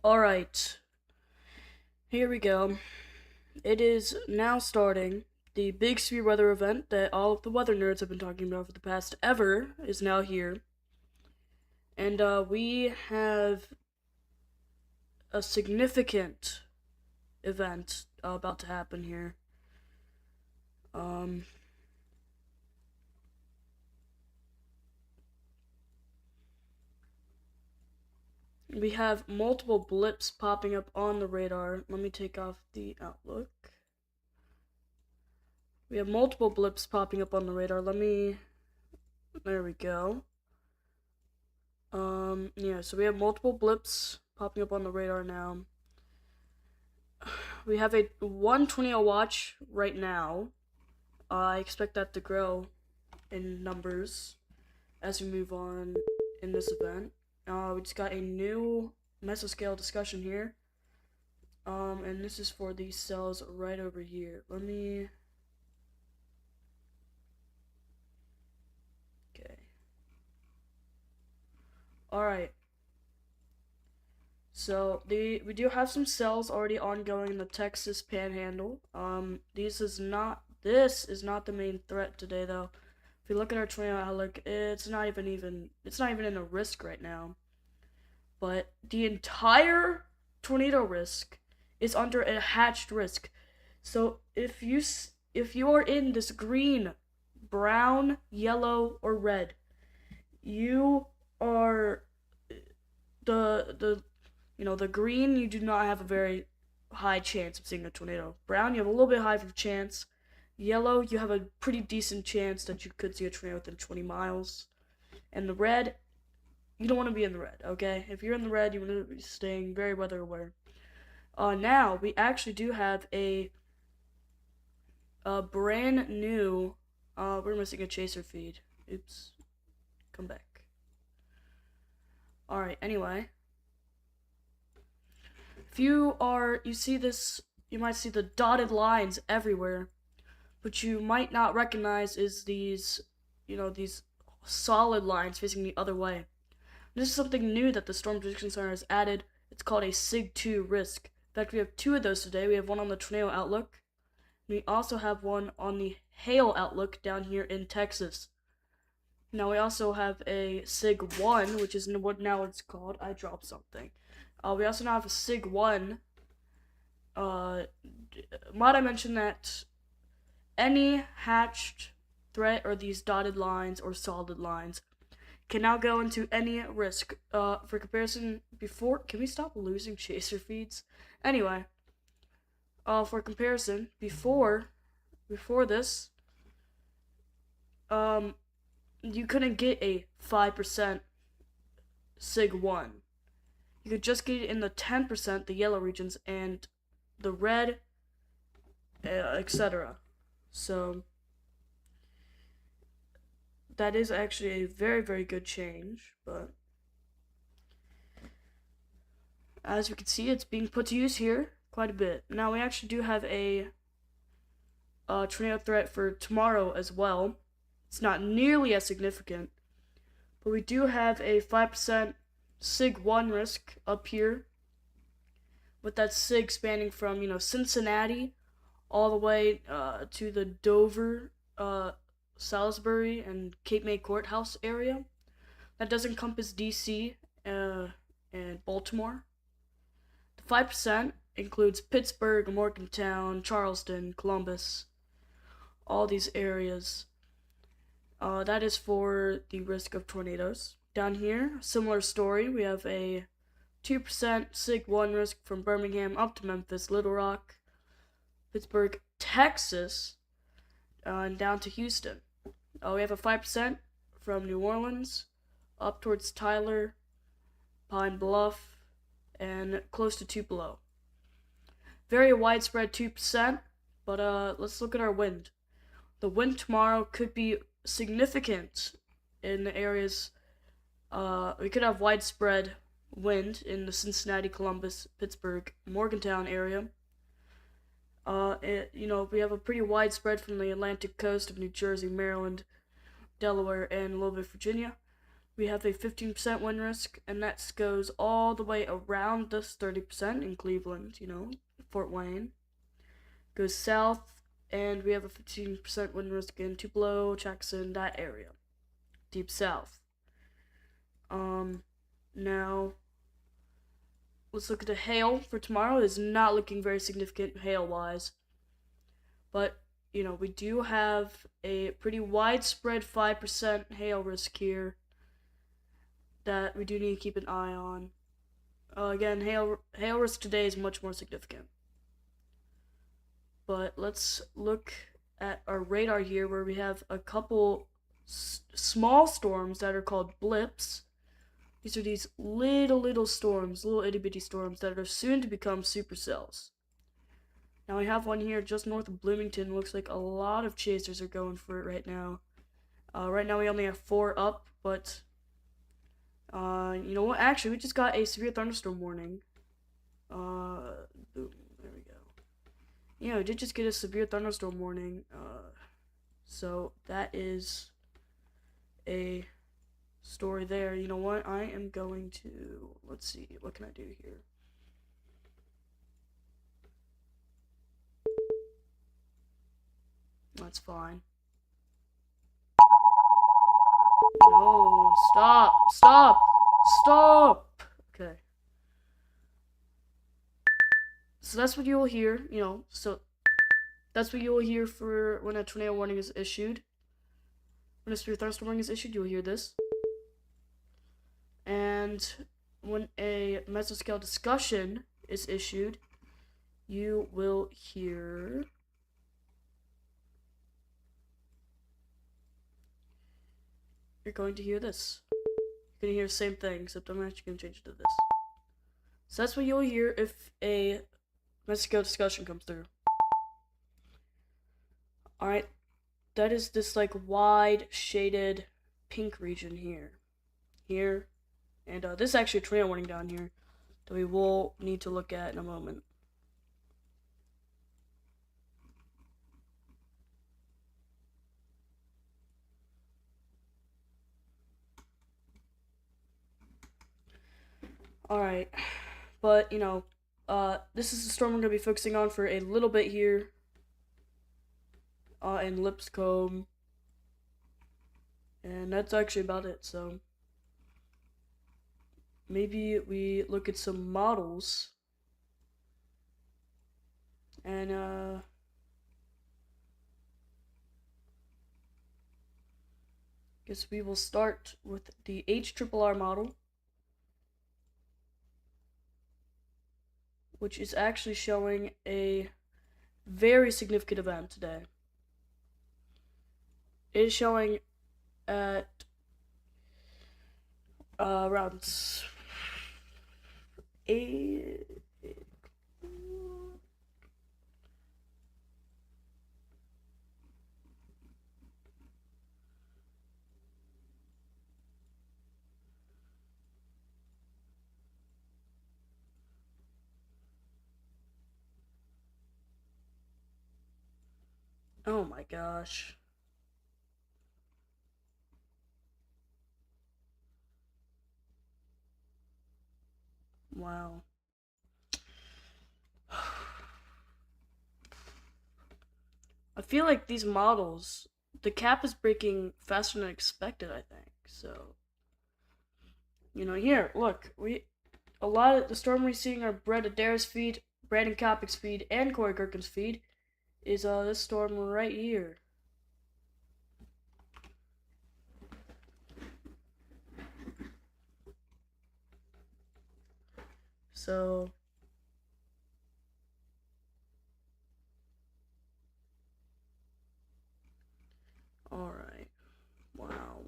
Alright, here we go. It is now starting. The big severe weather event that all of the weather nerds have been talking about for the past ever is now here. And we have a significant event about to happen here. Um, we have multiple blips popping up on the radar. Let me take off the outlook. We have multiple blips popping up on the radar. There we go. Yeah, so we have multiple blips popping up on the radar now. We have a 120 watch right now. I expect that to grow in numbers as we move on in this event. We just got a new mesoscale discussion here. And this is for these cells right over here. Okay. Alright. So we do have some cells already ongoing in the Texas Panhandle. This is not the main threat today though. If you look at our tornado outlook, it's not even in a risk right now. But the entire tornado risk is under a hatched risk. So if you are in this green, brown, yellow, or red, you are the green, you do not have a very high chance of seeing a tornado. Brown, you have a little bit higher of a chance. Yellow, you have a pretty decent chance that you could see a tornado within 20 miles. And the red, you don't want to be in the red, okay? If you're in the red, you want to be staying very weather aware. Now, we actually do have a brand new, we're missing a chaser feed. Oops. Come back. Alright, anyway. If you see this, you might see the dotted lines everywhere. What you might not recognize is these solid lines facing the other way. This is something new that the Storm Prediction Center has added. It's called a SIG-2 risk. In fact, we have two of those today. We have one on the tornado outlook. We also have one on the hail outlook down here in Texas. Now we also have a SIG-1, which is what now it's called. I dropped something. We also now have a SIG-1. Might I mention that any hatched threat or these dotted lines or solid lines can now go into any risk. For comparison, can we stop losing chaser feeds? Anyway, for comparison, before this, you couldn't get a 5% SIG-1. You could just get it in the 10%, the yellow regions, and the red, etc. So that is actually a very, very good change, but as we can see, it's being put to use here quite a bit. Now we actually do have a tornado threat for tomorrow as well. It's not nearly as significant, but we do have a 5% SIG-1 risk up here, with that SIG spanning from Cincinnati all the way to the Dover, Salisbury, and Cape May Courthouse area. That does encompass DC and Baltimore. The 5% includes Pittsburgh, Morgantown, Charleston, Columbus, all these areas. That is for the risk of tornadoes. Down here, similar story. We have a 2% SIG-1 risk from Birmingham up to Memphis, Little Rock, Pittsburgh, Texas, and down to Houston. We have a 5% from New Orleans up towards Tyler, Pine Bluff, and close to Tupelo. Very widespread 2%, but let's look at our wind. The wind tomorrow could be significant in the areas. We could have widespread wind in the Cincinnati, Columbus, Pittsburgh, Morgantown area. We have a pretty widespread from the Atlantic coast of New Jersey, Maryland, Delaware, and a little bit of Virginia. we have a 15% wind risk, and that goes all the way around this 30% in Cleveland, Fort Wayne. Goes south, and we have a 15% wind risk in Tupelo, Jackson, that area. Deep south. Now, let's look at the hail for tomorrow. It is not looking very significant hail-wise. But, we do have a pretty widespread 5% hail risk here that we do need to keep an eye on. Again, hail risk today is much more significant. But let's look at our radar here, where we have a couple small storms that are called blips. These are these little storms, little itty bitty storms that are soon to become supercells. Now we have one here just north of Bloomington. Looks like a lot of chasers are going for it right now. Right now we only have 4 up, but you know what? Actually, we just got a severe thunderstorm warning. Boom, there we go. Yeah, we did just get a severe thunderstorm warning. So that is a story there. You know what? I am going to, let's see, what can I do here? That's fine. No, stop. Okay. So that's what you'll hear, so that's what you'll hear for when a tornado warning is issued. When a severe thunderstorm warning is issued, you'll hear this. And when a mesoscale discussion is issued, you will hear you're going to hear this. You're going to hear the same thing, except I'm actually going to change it to this. So that's what you'll hear if a mesoscale discussion comes through. Alright, that is this wide shaded pink region here, and this is actually a tornado warning down here that we will need to look at in a moment. Alright, but this is the storm we're going to be focusing on for a little bit here in Lipscomb, and that's actually about it. So maybe we look at some models, and guess we will start with the HRRR model, which is actually showing a very significant event today. It is showing at around 8. Oh my gosh. Wow. I feel like these models, the cap is breaking faster than expected, I think. So, here, look, a lot of the storm we're seeing are Brett Adair's feed, Brandon Kopic's feed, and Corey Kirkham's feed is this storm right here. So, alright. Wow.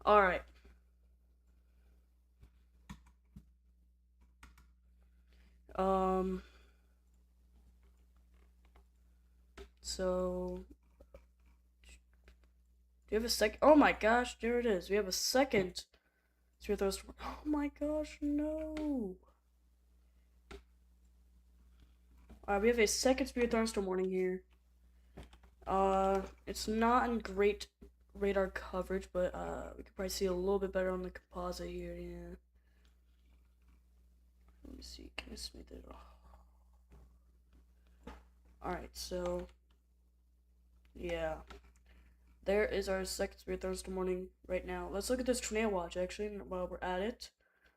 Alright. So do you have a second? Oh my gosh, there it is. We have a second severe thunderstorm. Oh my gosh, no. We have a second severe thunderstorm warning here. It's not in great radar coverage, but we can probably see a little bit better on the composite here. Yeah. Let me see. Can I smooth it? Alright, so yeah. There is our second severe thunderstorm warning right now. Let's look at this tornado watch actually while we're at it.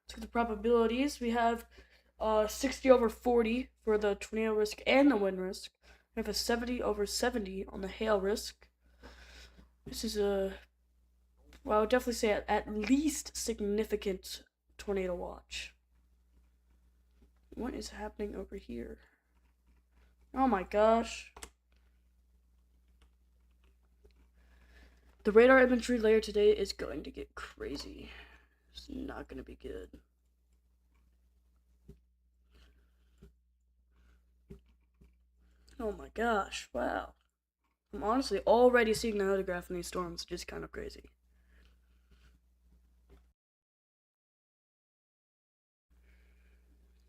Let's look at the probabilities. We have 60/40 for the tornado risk and the wind risk. We have a 70/70 on the hail risk. This is well, I would definitely say at least significant tornado watch. What is happening over here? Oh my gosh. The radar imagery layer today is going to get crazy. It's not going to be good. Oh my gosh, wow. I'm honestly already seeing the photograph in these storms, just kind of crazy.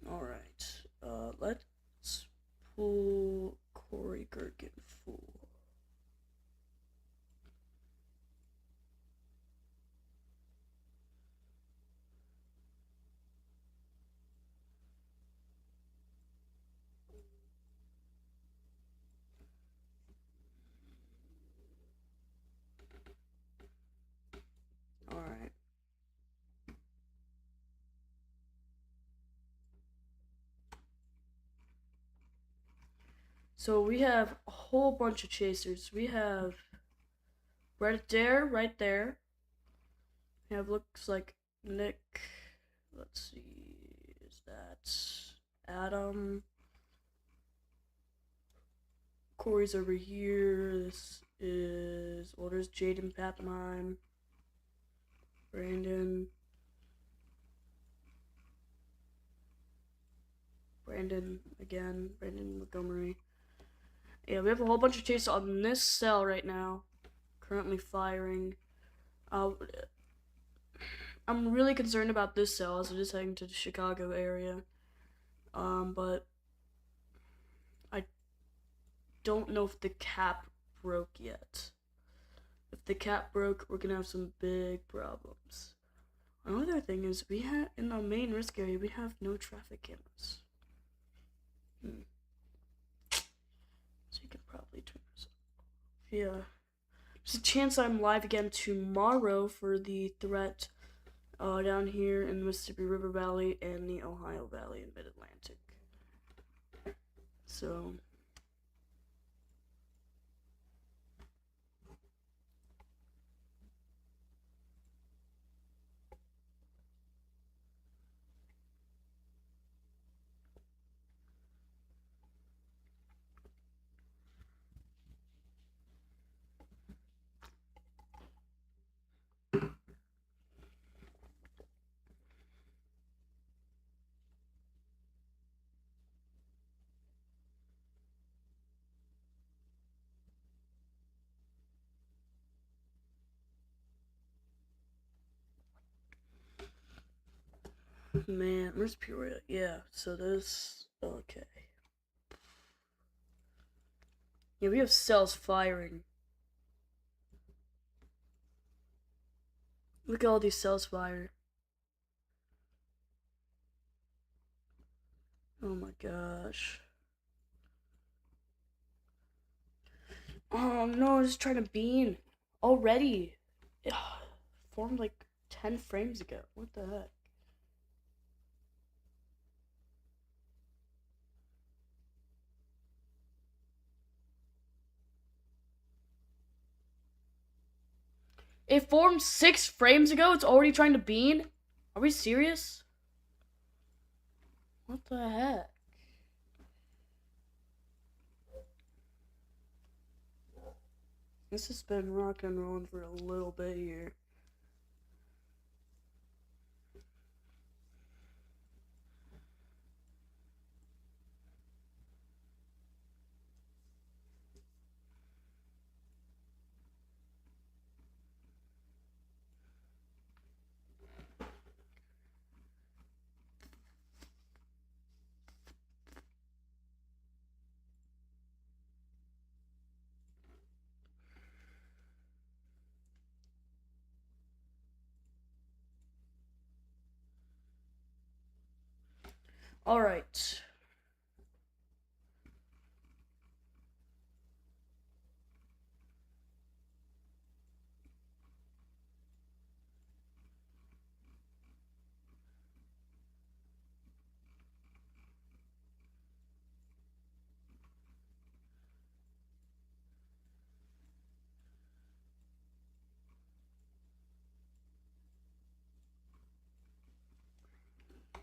Alright, let's pull Corey Gergen full. Alright. So we have a whole bunch of chasers. We have right there. We have looks like Nick. Let's see, is that Adam? Corey's over here. This is, well, there's Jaden Pappenheim. Brandon again. Brandon Montgomery. Yeah, we have a whole bunch of chasers on this cell right now. Currently firing. I'm really concerned about this cell as it is heading to the Chicago area. But I don't know if the cap broke yet. If the cap broke, we're gonna have some big problems. Another thing is we have in the main risk area we have no traffic cameras. So you can probably turn this off. Yeah. There's a chance I'm live again tomorrow for the threat down here in the Mississippi River Valley and the Ohio Valley in Mid-Atlantic. So man, where's Peoria? Yeah, so this, okay. Yeah, we have cells firing. Look at all these cells fire. Oh my gosh. Oh no, it's trying to beam. Already. It formed like 10 frames ago. What the heck? It formed 6 frames ago? It's already trying to beam? Are we serious? What the heck? This has been rock and rolling for a little bit here. All right.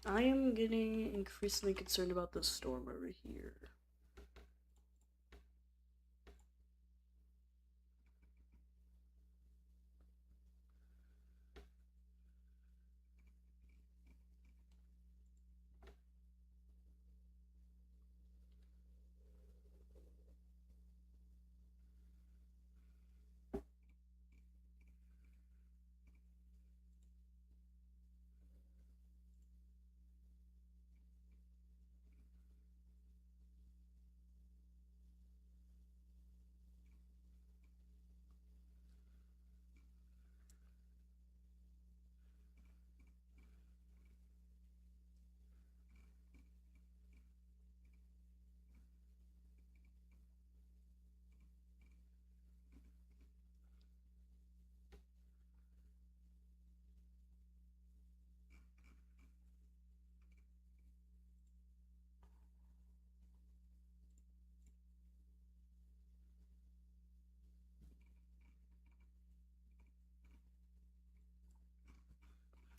I am getting increasingly concerned about this storm over here.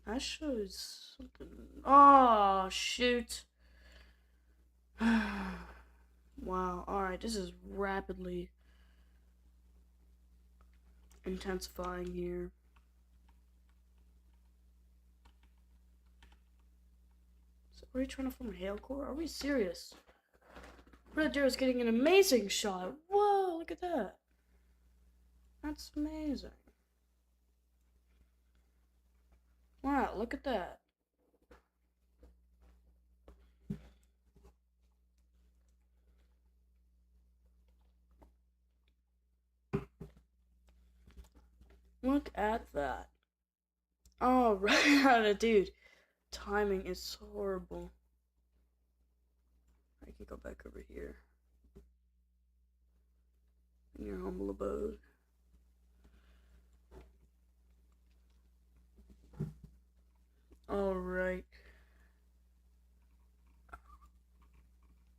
That shows something. Oh, shoot. Wow. Alright, this is rapidly intensifying here. So are we trying to form a hail core? Are we serious? Red Deer is getting an amazing shot. Whoa, look at that. That's amazing. Wow, look at that. Look at that. Oh, right, dude. Timing is horrible. I can go back over here. In your humble abode. Alright.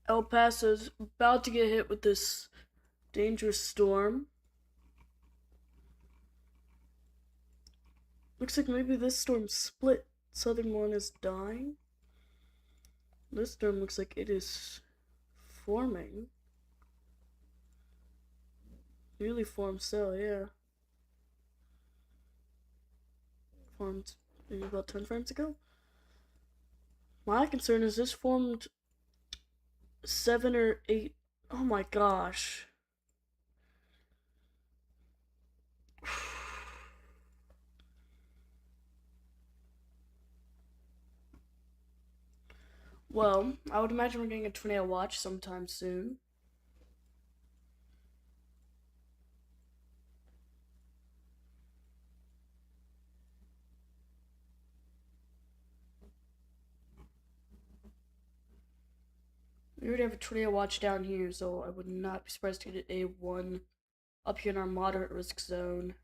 El Paso's about to get hit with this dangerous storm. Looks like maybe this storm split. Southern one is dying. This storm looks like it is forming. Newly formed cell, yeah. Formed maybe about 10 frames ago. My concern is this formed 7 or 8. Oh my gosh. Well, I would imagine we're getting a tornado watch sometime soon. We already have a tornado watch down here, so I would not be surprised to get a one up here in our moderate risk zone.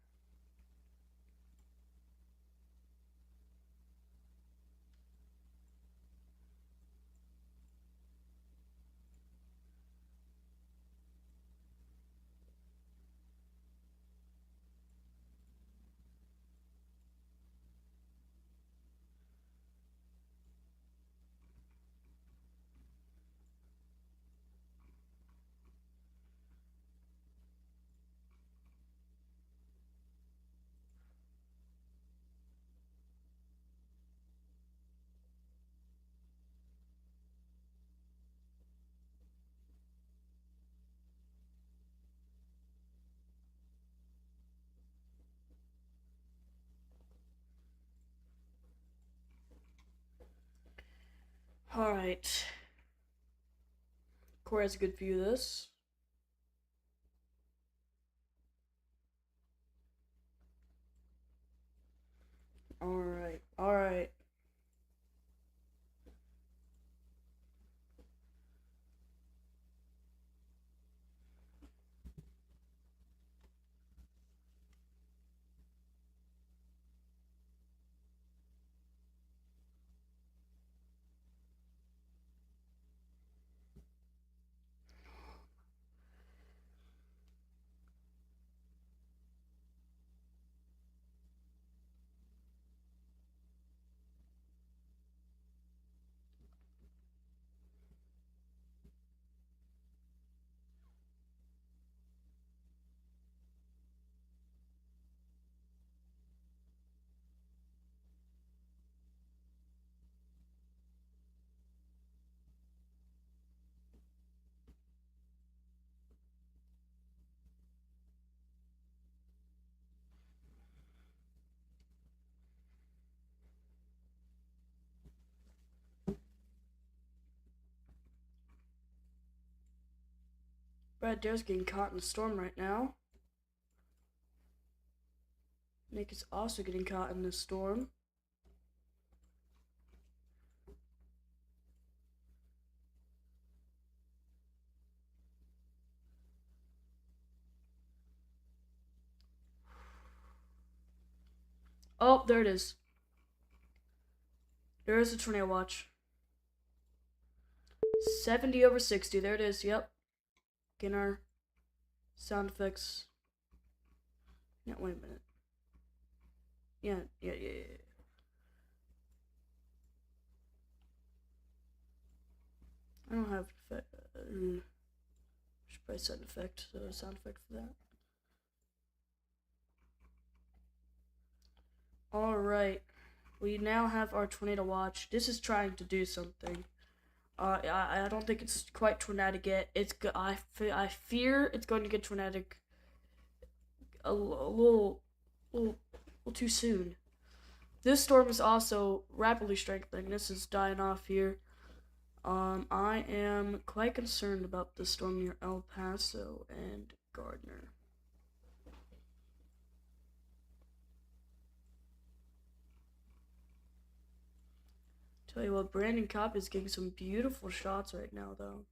Alright. Core has a good view of this. Alright, alright. Brad Dare's getting caught in the storm right now. Nick is also getting caught in the storm. Oh, there it is. There is a tornado watch. 70 over 60. There it is. Yep. Getting our sound effects. Yeah, wait a minute. Yeah. I don't have effect. Should probably set an effect, sound effect for that. Alright. We now have our tornado watch. This is trying to do something. I don't think it's quite tornadic yet. I fear it's going to get tornadic a little too soon. This storm is also rapidly strengthening. This is dying off here. I am quite concerned about the storm near El Paso and Gardner. Tell you what, Brandon Kopp is getting some beautiful shots right now, though.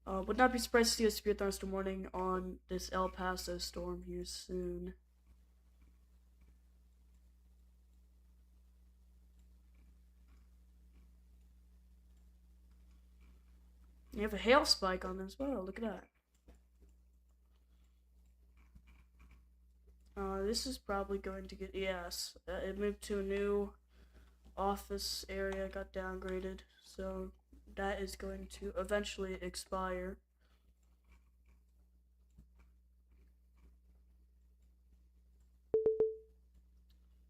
Would not be surprised to see a severe thunderstorm warning on this El Paso storm here soon. You have a hail spike on this. Wow, look at that. This is probably going to get, yes, it moved to a new office area, got downgraded, so that is going to eventually expire.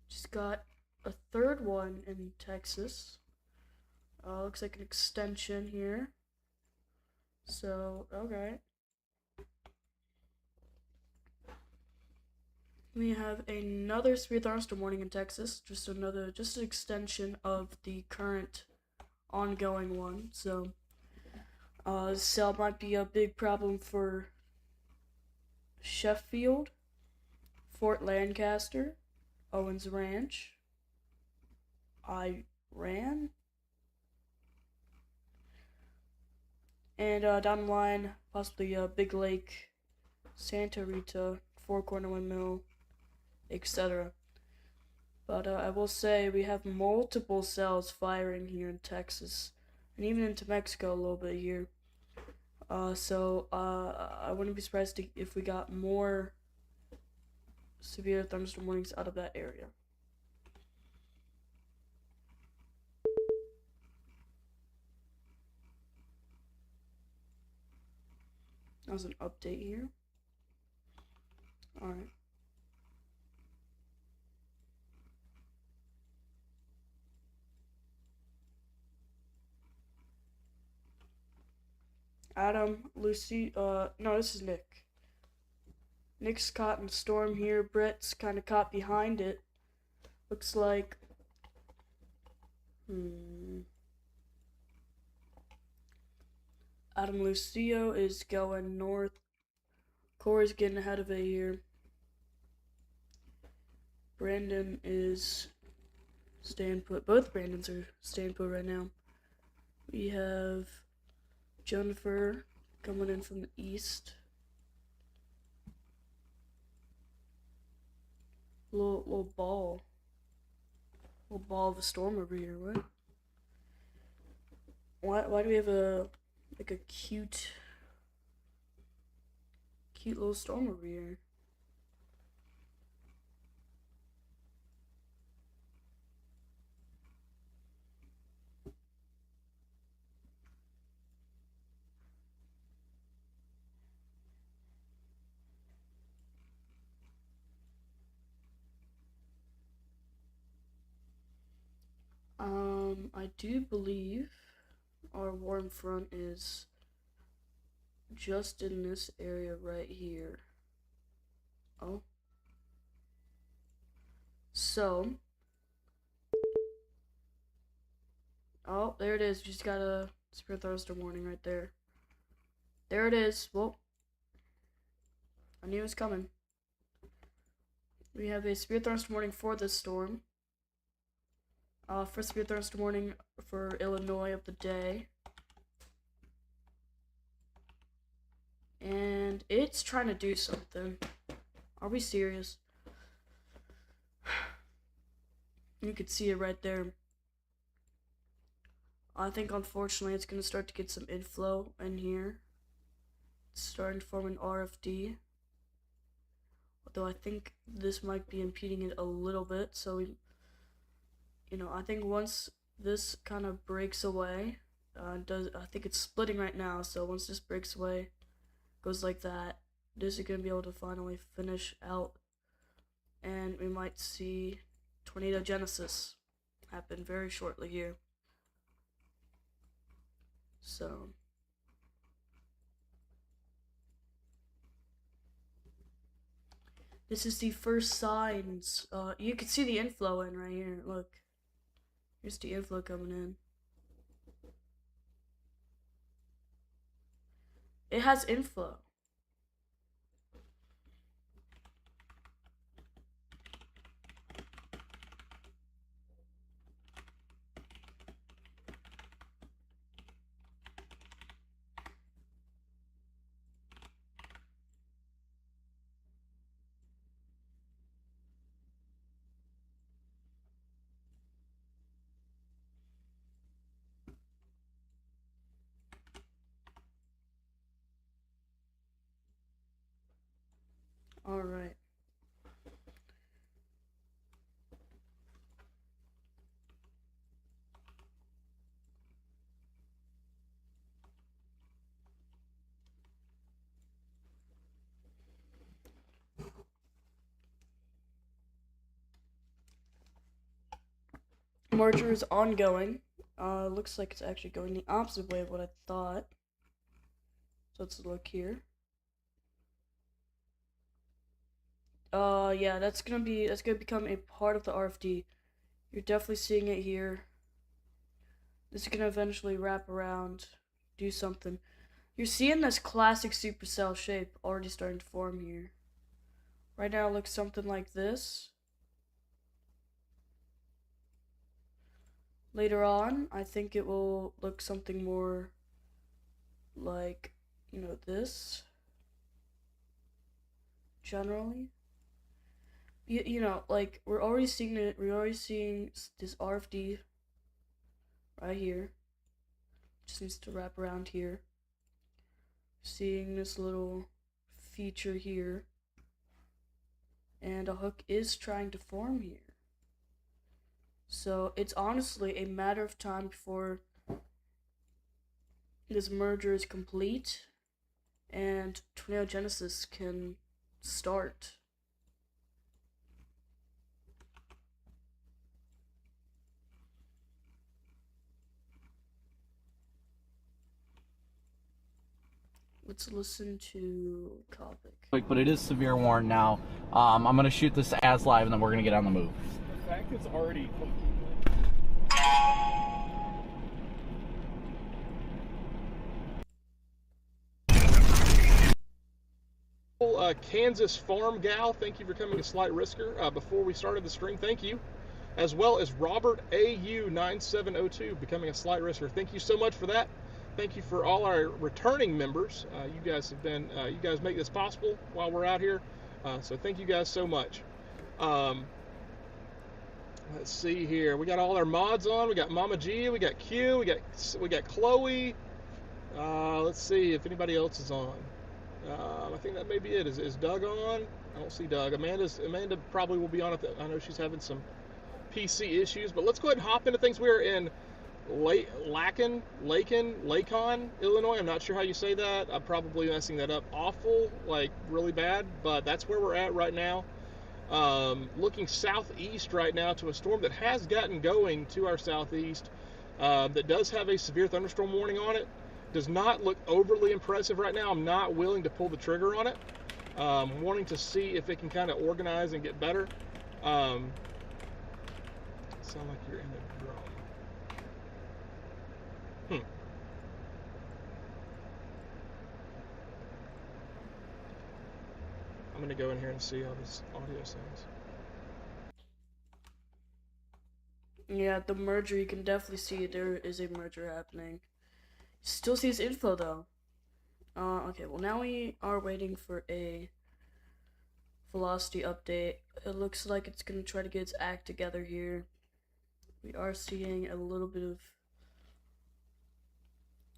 Just got a third one in Texas. Looks like an extension here. So, okay. We have another severe thunderstorm warning in Texas. Just an extension of the current ongoing one. So, cell might be a big problem for Sheffield, Fort Lancaster, Owens Ranch, Iran, and down the line, possibly Big Lake, Santa Rita, Four Corner Windmill, etc. But I will say we have multiple cells firing here in Texas, and even into Mexico a little bit here. So I wouldn't be surprised if we got more severe thunderstorm warnings out of that area. That was an update here. Alright. Adam, Lucy, no, this is Nick. Nick's caught in a storm here. Brett's kind of caught behind it. Looks like, Adam Lucio is going north. Corey's getting ahead of it here. Brandon is staying put. Both Brandons are staying put right now. We have Jennifer coming in from the east. Little ball of a storm over here. What? Why do we have a cute little storm over here? I do believe our warm front is just in this area right here. Oh. So. Oh, there it is. Just got a severe thunderstorm warning right there. There it is. Well, I knew it was coming. We have a severe thunderstorm warning for this storm. First severe thunderstorm warning for Illinois of the day. And it's trying to do something. Are we serious? You could see it right there. I think unfortunately it's going to start to get some inflow in here. It's starting to form an RFD. Although I think this might be impeding it a little bit. So, I think once this kind of breaks away, I think it's splitting right now. So once this breaks away, goes like that, this is going to be able to finally finish out. And we might see tornado genesis happen very shortly here. So this is the first signs. You can see the inflow in right here. Look, here's the inflow coming in. It has inflow. All right. Merger is ongoing. Looks like it's actually going the opposite way of what I thought. So let's look here. Yeah, that's gonna become a part of the RFD. You're definitely seeing it here. This is gonna eventually wrap around, do something. You're seeing this classic supercell shape already starting to form here. Right now it looks something like this. Later on, I think it will look something more like, this. Generally. Like, we're already seeing this RFD right here. Just needs to wrap around here. Seeing this little feature here. And a hook is trying to form here. So it's honestly a matter of time before this merger is complete and tornado genesis can start. Let's listen to Topic. But it is severe warn now. I'm going to shoot this as live, and then we're going to get on the move. The fact it's already... Kansas Farm Gal, thank you for coming to Slight Risker. Before we started the stream, thank you. As well as Robert AU9702 becoming a Slight Risker. Thank you so much for that. Thank you for all our returning members. You guys make this possible while we're out here. So thank you guys so much. Let's see here. We got all our mods on. We got Mama G. We got Q. We got Chloe. Let's see if anybody else is on. I think that may be it. Is Doug on? I don't see Doug. Amanda probably will be on it. I know she's having some PC issues. But let's go ahead and hop into things. We're in Lacon, Illinois. I'm not sure how you say that. I'm probably messing that up awful, like really bad, but that's where we're at right now. Looking southeast right now to a storm that has gotten going to our southeast, that does have a severe thunderstorm warning on it. Does not look overly impressive right now. I'm not willing to pull the trigger on it. Wanting to see if it can kind of organize and get better. Sound like you're in the drum. I'm gonna go in here and see how this audio sounds. Yeah, the merger, you can definitely see there is a merger happening. Still sees info though. Okay, well now we are waiting for a velocity update. It looks like it's gonna try to get its act together here. We are seeing a little bit of,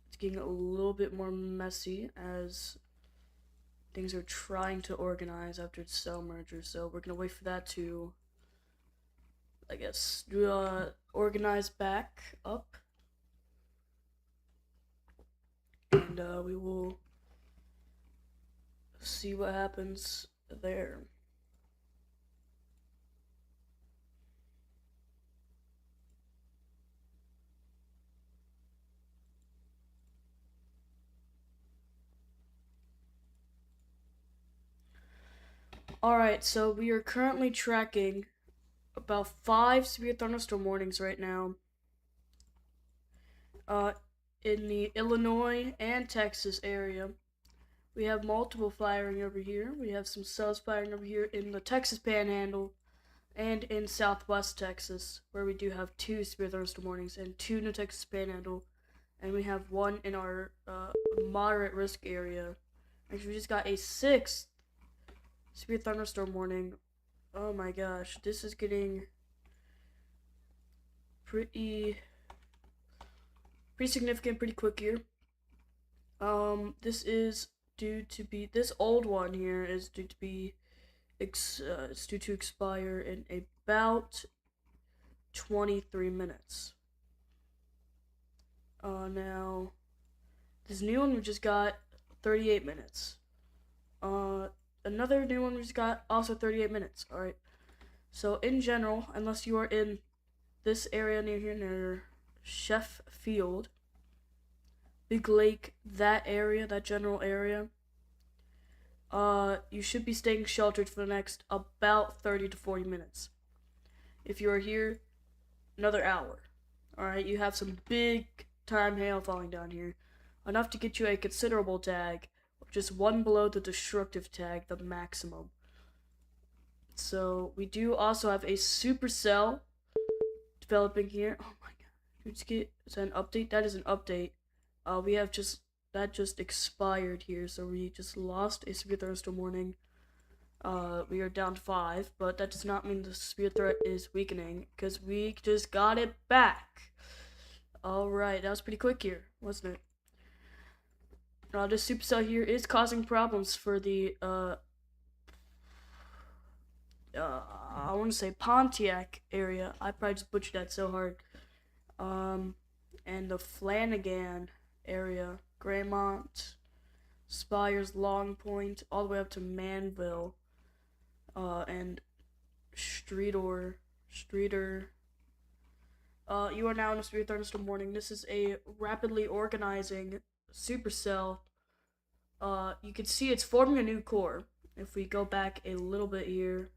it's getting a little bit more messy as things are trying to organize after its cell merger. So we're gonna wait for that to, I guess, organize back up, and we will see what happens there. Alright, so we are currently tracking about 5 severe thunderstorm warnings right now in the Illinois and Texas area. We have multiple firing over here. We have some cells firing over here in the Texas Panhandle and in Southwest Texas, where we do have 2 severe thunderstorm warnings and 2 in the Texas Panhandle, and we have 1 in our moderate risk area. Actually, we just got a 6th severe thunderstorm warning. Oh my gosh, this is getting pretty significant, pretty quick here. This is due to be, this old one here is due to be, it's due to expire in about 23 minutes. Now, this new one we just got 38 minutes. Another new one we just got also 38 minutes. Alright, so in general, unless you are in this area near here, near Chef Field, Big Lake, that area, that general area, you should be staying sheltered for the next about 30 to 40 minutes. If you are here, another hour. Alright, you have some big time hail falling down here, enough to get you a considerable tag, just 1 below the destructive tag, the maximum. So we do also have a supercell developing here. Oh my god, is that an update? That is an update. We have that just expired here, so we just lost a severe thunderstorm warning. We are down to 5, but that does not mean the severe threat is weakening, because we just got it back. Alright, that was pretty quick here, wasn't it? This supercell here is causing problems for the, I want to say Pontiac area. I probably just butchered that so hard. And the Flanagan area, Graymont, Spires, Long Point, all the way up to Manville, and Streeter. You are now in a severe thunderstorm warning. This is a rapidly organizing supercell. You can see it's forming a new core. If we go back a little bit here,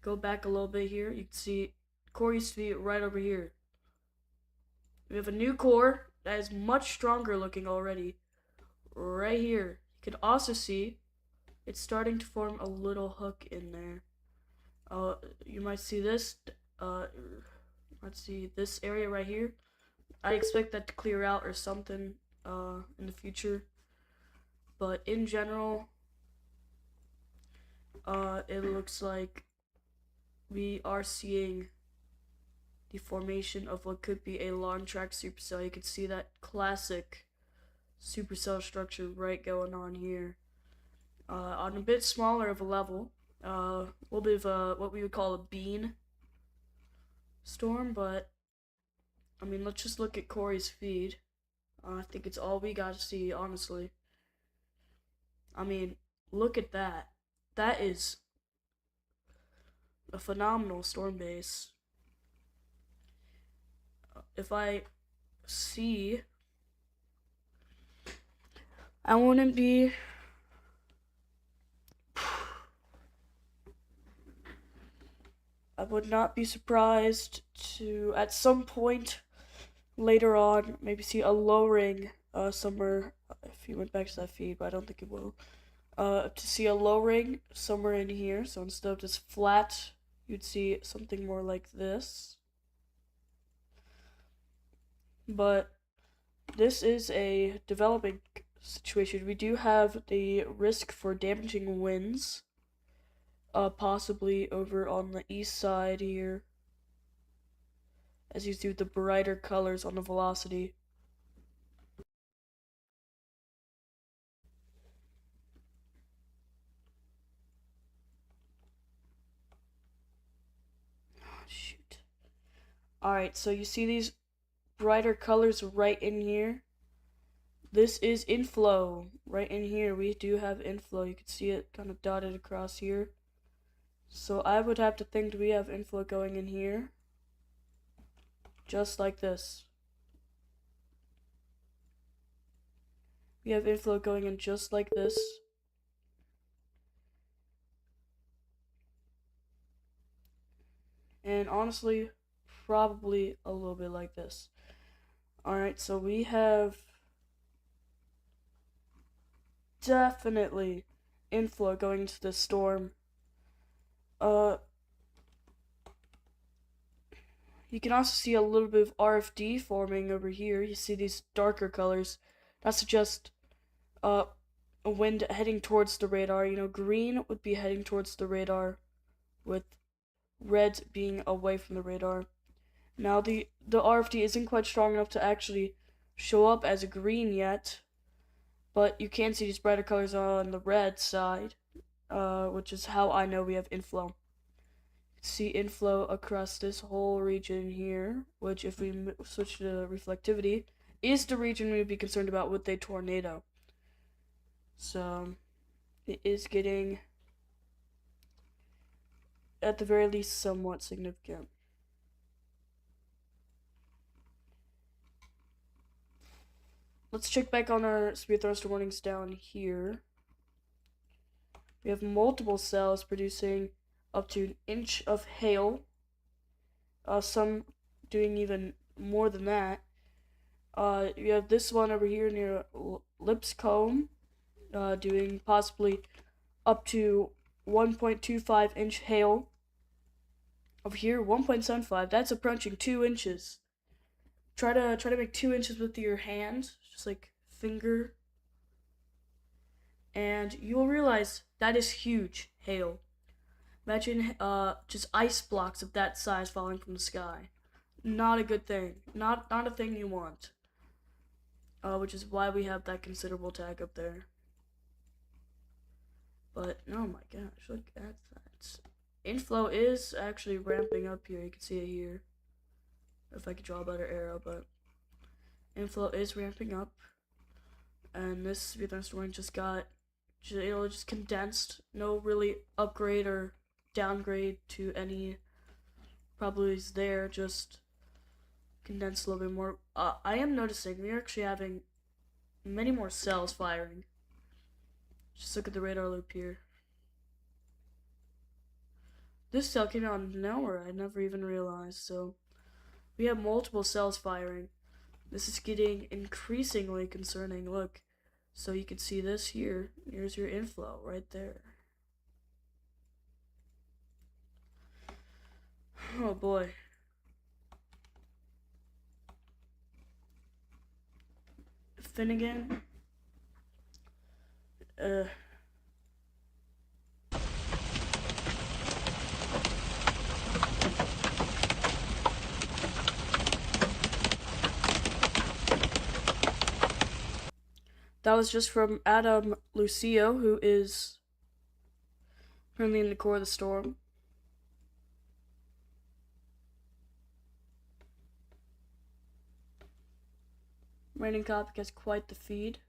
go back a little bit here, you can see core used to be right over here. We have a new core that is much stronger looking already, right here. You can also see it's starting to form a little hook in there. You might see this. Let's see this area right here. I expect that to clear out or something in the future, but in general, it looks like we are seeing the formation of what could be a long track supercell. You can see that classic supercell structure right going on here, on a bit smaller of a level, a little bit of what we would call a bean storm, but I mean, let's just look at Corey's feed. I think it's all we got to see, honestly. I mean, look at that. That is a phenomenal storm base. If I see, I wouldn't be, I would not be surprised to, at some point later on, maybe see a lowering somewhere, if you went back to that feed, but I don't think it will. To see a low ring somewhere in here. So instead of just flat, you'd see something more like this. But this is a developing situation. We do have the risk for damaging winds, possibly over on the east side here, as you see with the brighter colors on the velocity. Oh, shoot. Alright, so you see these brighter colors right in here? This is inflow. Right in here, we do have inflow. You can see it kind of dotted across here. So I would have to think we have inflow going in here. Just like this. We have inflow going in just like this. And honestly, probably a little bit like this. Alright, so we have definitely inflow going into the storm. You can also see a little bit of RFD forming over here. You see these darker colors. That suggests a wind heading towards the radar. You know, green would be heading towards the radar, with red being away from the radar. Now the RFD isn't quite strong enough to actually show up as a green yet, but you can see these brighter colors on the red side, which is how I know we have inflow. See inflow across this whole region here, which if we switch to reflectivity, is the region we'd be concerned about with a tornado. So it is getting, at the very least, somewhat significant. Let's check back on our speed thruster warnings down here. We have multiple cells producing up to an inch of hail. Some doing even more than that. You have this one over here near Lipscomb, doing possibly up to 1.25 inch hail. Over here, 1.75. That's approaching 2 inches. Try to make 2 inches with your hand, just like finger, and you will realize that is huge hail. Imagine just ice blocks of that size falling from the sky. Not a good thing. Not a thing you want. Which is why we have that considerable tag up there. But oh my gosh, look at that. Inflow is actually ramping up here. You can see it here. If I could draw a better arrow, but inflow is ramping up, and this speed storm just got, just condensed. No really upgrade or downgrade to any probabilities there. Just condensed a little bit more. I am noticing we're actually having many more cells firing. Just look at the radar loop here. This cell came out of nowhere. I never even realized. So we have multiple cells firing. This is getting increasingly concerning. Look, so you can see this here. Here's your inflow right there. Oh boy. Finnegan. That was just from Adam Lucio, who is currently in the core of the storm. Raining Topic has quite the feed.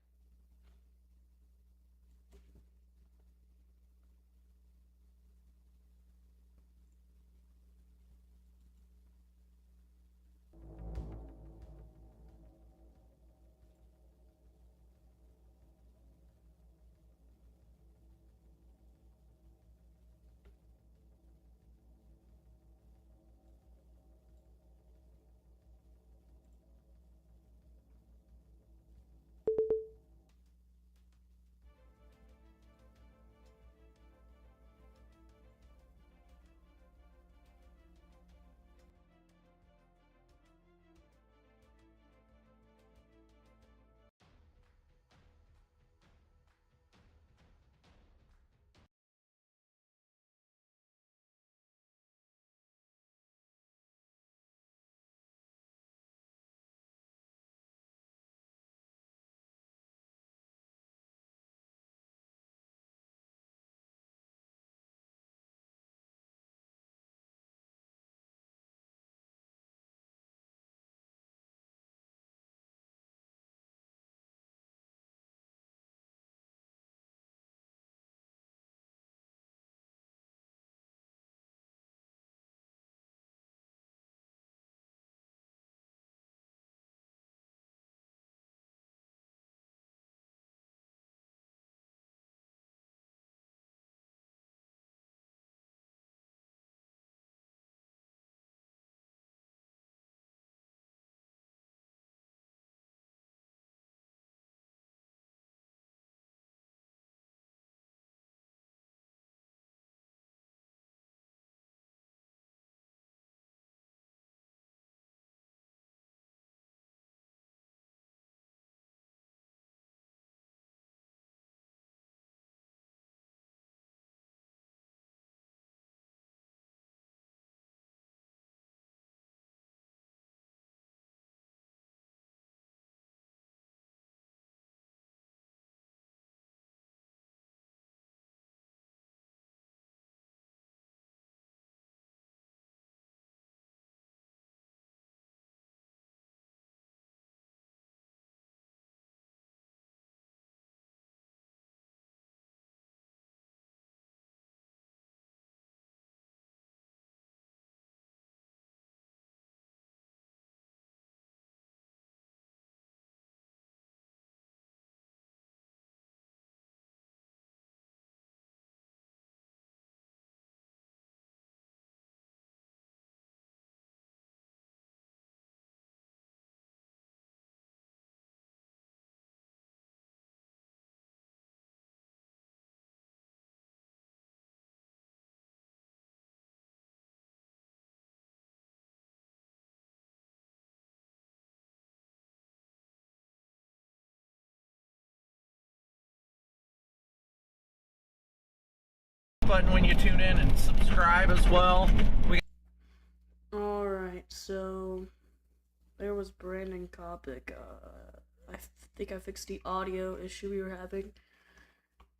button when you tune in and subscribe as well. Alright, so there was Brandon Kopic. I think I fixed the audio issue we were having.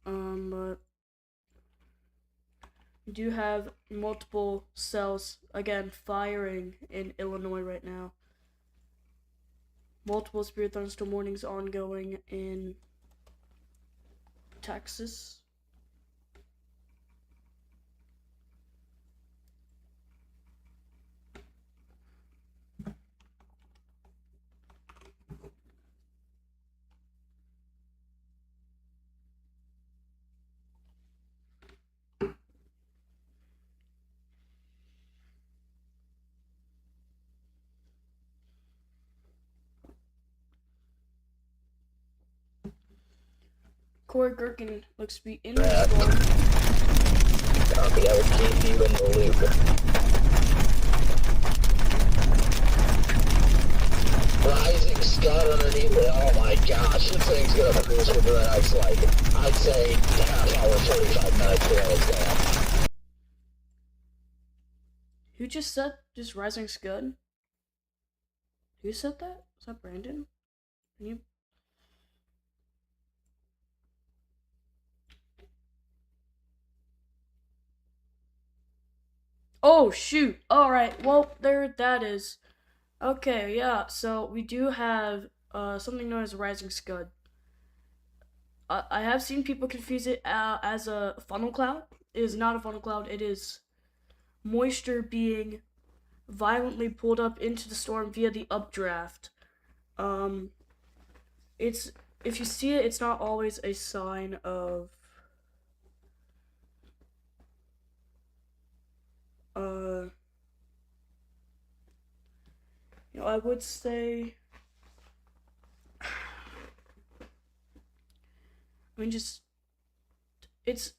But we do have multiple cells, again, firing in Illinois right now. Multiple Spirit Thunderstorm warnings ongoing in Texas. Corey Gherkin looks to be in the storm. Copy, I will keep you in the loop. Rising Scud underneath it, oh my gosh, this thing's gonna produce within the next, like, I'd say half hour, 45 minutes before it's down. Who just said just Rising Scud? Who said that? Was that Brandon? Can you... Oh, shoot. Alright, well, there that is. Okay, yeah, so we do have something known as Rising Scud. I have seen people confuse it as a funnel cloud. It is not a funnel cloud. It is moisture being violently pulled up into the storm via the updraft. It's, if you see it, it's not always a sign of you know, I would say, I mean, just, it's,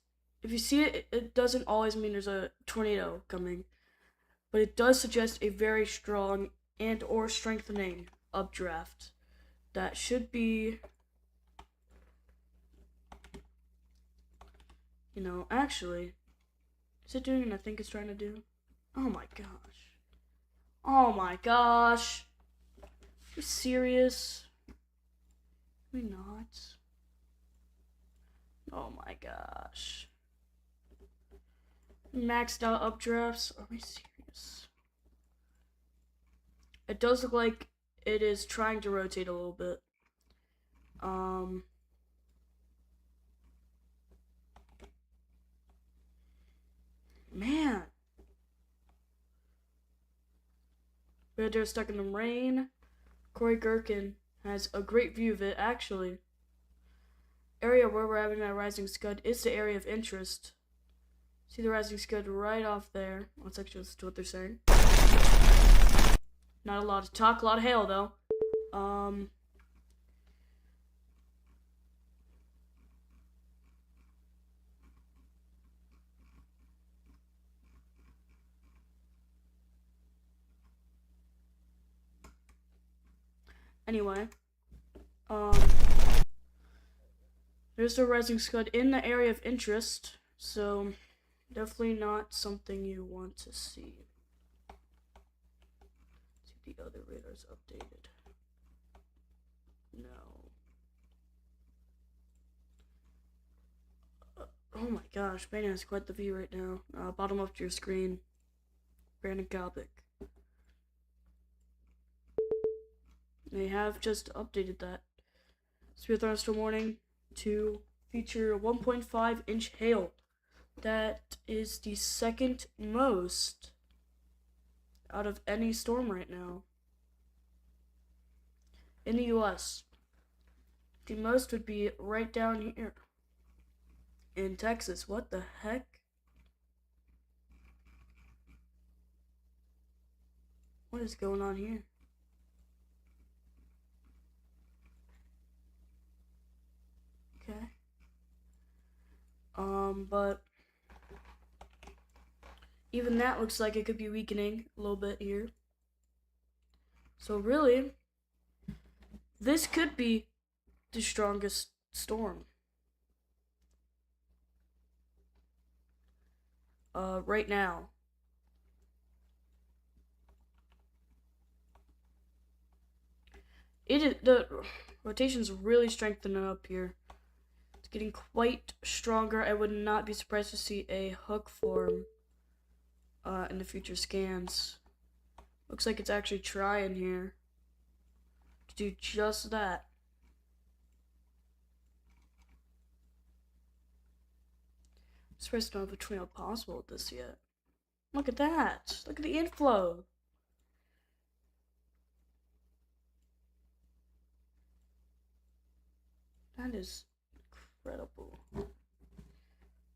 if you see it, it doesn't always mean there's a tornado coming, but it does suggest a very strong and or strengthening updraft that should be, you know, actually, is it doing what I think it's trying to do? Oh my gosh. Oh my gosh. Are you serious? Maybe not. Oh my gosh. Maxed out updrafts? Are we serious? It does look like it is trying to rotate a little bit. Man. They're stuck in the rain. Corey Gherkin has a great view of it, actually. Area where we're having that Rising Scud is the area of interest. See the Rising Scud right off there. Let's actually listen to what they're saying. Not a lot of talk, a lot of hail, though. Anyway, there's a Rising Scud in the area of interest, so definitely not something you want to see. See if the other radar's updated. No. Oh my gosh, Brandon has quite the view right now. Bottom up to your screen. Brandon Kopic. They have just updated that. Spirit Thunderstorm warning to feature 1.5 inch hail. That is the second most out of any storm right now in the US. The most would be right down here in Texas. What the heck? What is going on here? Okay. But even that looks like it could be weakening a little bit here. So really, this could be the strongest storm. right now. The rotation's really strengthening up here. It's getting quite stronger. I would not be surprised to see a hook form in the future scans. Looks like it's actually trying here to do just that. I'm surprised I don't have a tornado possible with this yet. Look at that. Look at the inflow. That is incredible.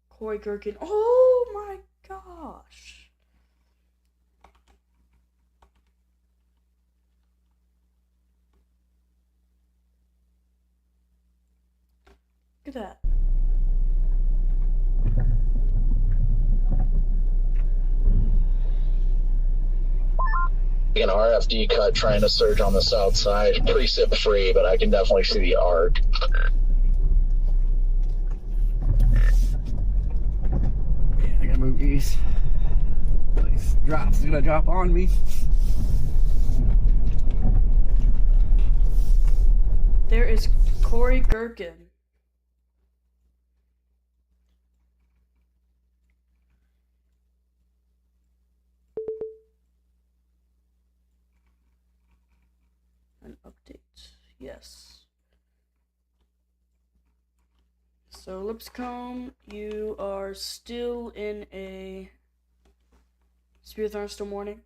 Corey Gherkin. Oh my gosh. Look at that. An RFD cut trying to surge on the south side. Precip free, but I can definitely see the arc. Yeah, I gotta move these. These drops are gonna drop on me. There is Corey Gherkin. An update. Yes. So Lipscomb, you are still in a severe thunderstorm warning.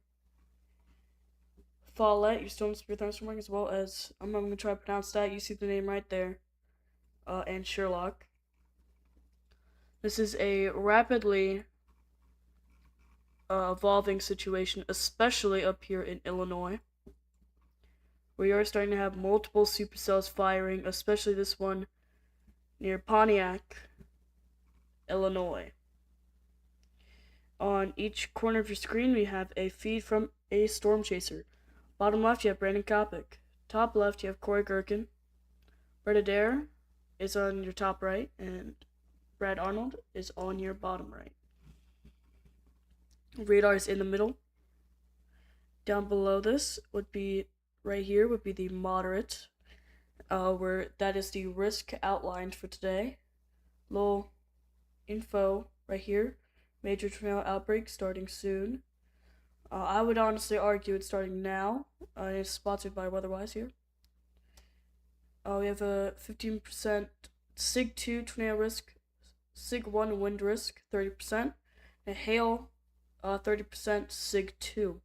Follett, you're still in a severe thunderstorm warning, as well as I'm not gonna try to pronounce that. You see the name right there. And Sherlock. This is a rapidly evolving situation, especially up here in Illinois. We are starting to have multiple supercells firing, especially this one near Pontiac, Illinois. On each corner of your screen, we have a feed from a storm chaser. Bottom left, you have Brandon Kopic. Top left, you have Corey Gherkin. Brett Adair is on your top right, and Brad Arnold is on your bottom right. Radar is in the middle. Down below this would be right here would be the moderate, where that is the risk outlined for today. Little info right here. Major tornado outbreak starting soon. I would honestly argue it's starting now. It's sponsored by Weatherwise here. We have a 15% SIG 2 tornado risk, SIG 1 wind risk 30%, and hail 30% SIG 2.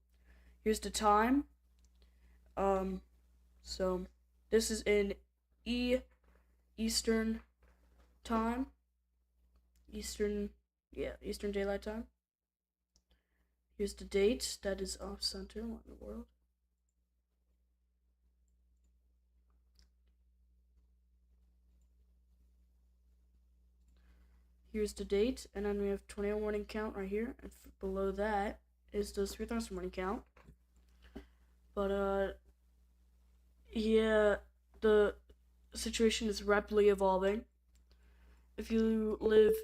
Here's the time. So this is in Eastern time. Eastern Daylight Time. Here's the date. That is off center. What in the world? Here's the date, and then we have tornado warning count right here, and below that is the severe thunderstorm warning count. But yeah, the situation is rapidly evolving. If you live,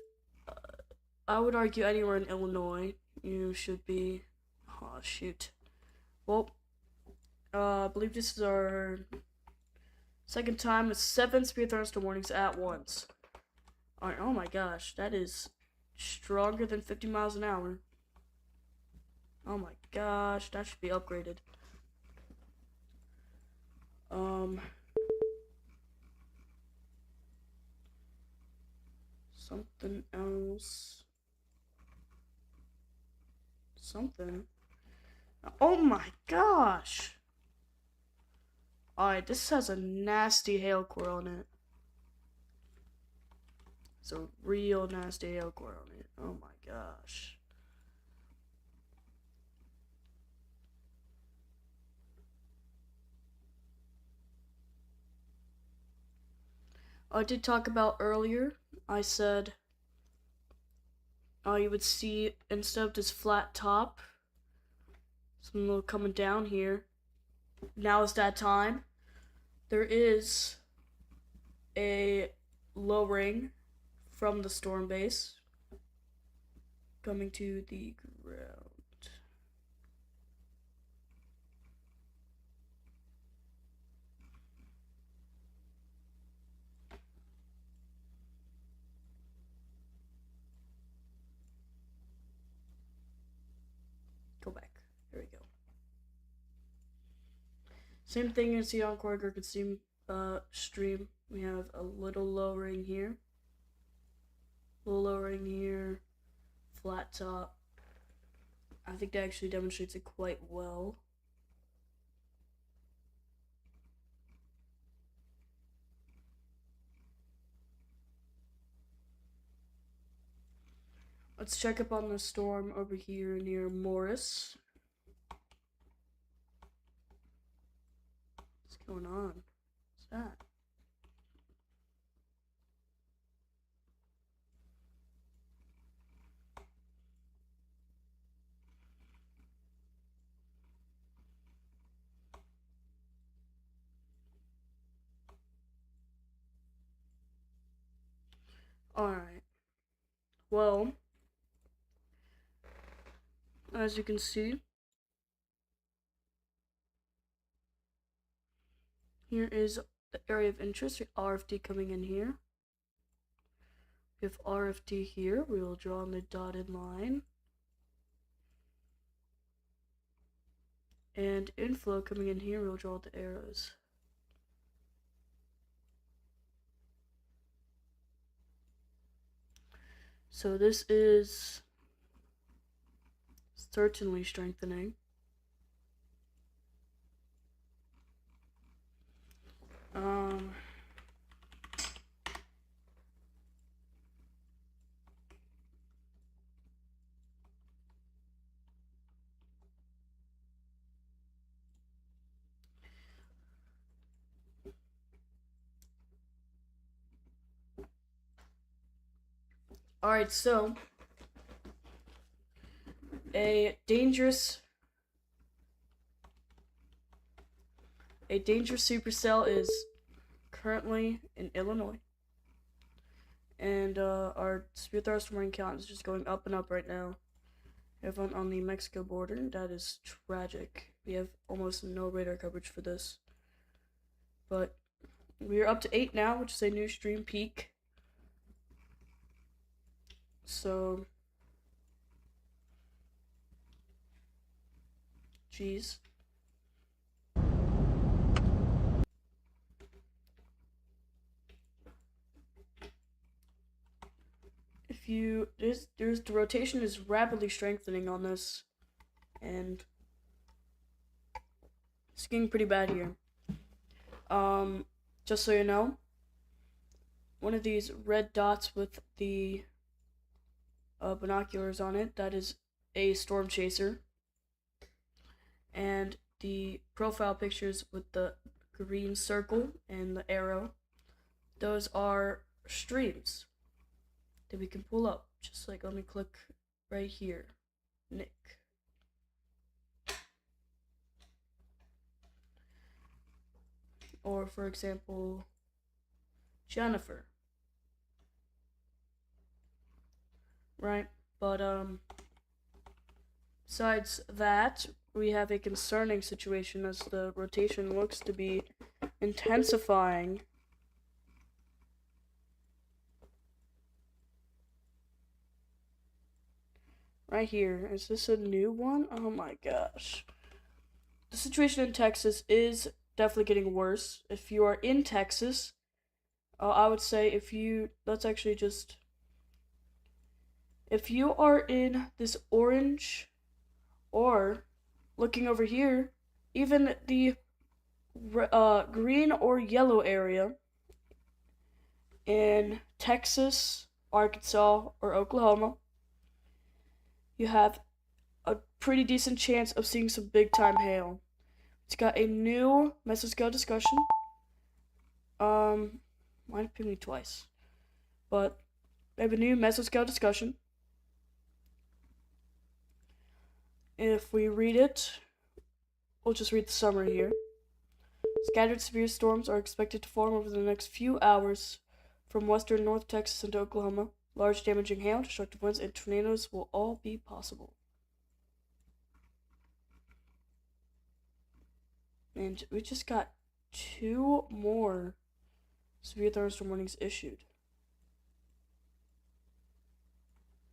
I would argue anywhere in Illinois, you should be. Oh shoot. Well, I believe this is our second time with 7 severe thunderstorm warnings at once. Alright, oh my gosh, that is stronger than 50 miles an hour. Oh my gosh, that should be upgraded. Something else. Something. Oh my gosh. Alright, this has a nasty hail core on it. It's a real nasty hail core on it. Oh my gosh. I did talk about earlier, I said you would see, instead of this flat top, some little coming down here. Now is that time. There is a lowering from the storm base coming to the ground. Go back. There we go. Same thing you see on Corridor could seem stream. We have a little lowering here. Little lowering here. Flat top. I think that actually demonstrates it quite well. Let's check up on the storm over here near Morris. What's going on? What's that? Alright. Well, as you can see, here is the area of interest. RFD coming in here. We have RFD here. We will draw on the dotted line. And inflow coming in here. We'll draw the arrows. So this is certainly strengthening. Alright, so a dangerous supercell is currently in Illinois. And our Spear Thrust Marine count is just going up and up right now. We have one on the Mexico border. That is tragic. We have almost no radar coverage for this. But we are up to 8 now, which is a new stream peak. So, geez. If you, the rotation is rapidly strengthening on this, and it's getting pretty bad here. Just so you know, one of these red dots with the binoculars on it, that is a storm chaser. And the profile pictures with the green circle and the arrow, those are streams that we can pull up. Just like, let me click right here, Nick. Or for example, Jennifer. Right, but besides that, we have a concerning situation as the rotation looks to be intensifying. Right here, is this a new one? Oh my gosh. The situation in Texas is definitely getting worse. If you are in Texas, I would say if you are in this orange, or looking over here, even the green or yellow area in Texas, Arkansas, or Oklahoma, you have a pretty decent chance of seeing some big time hail. It's got a new mesoscale discussion. Might have pinged me twice, but I have a new mesoscale discussion. If we read it, we'll just read the summary here. Scattered severe storms are expected to form over the next few hours from western North Texas into Oklahoma, Large damaging hail, destructive winds, and tornadoes will all be possible. And we just got 2 more severe thunderstorm warnings issued.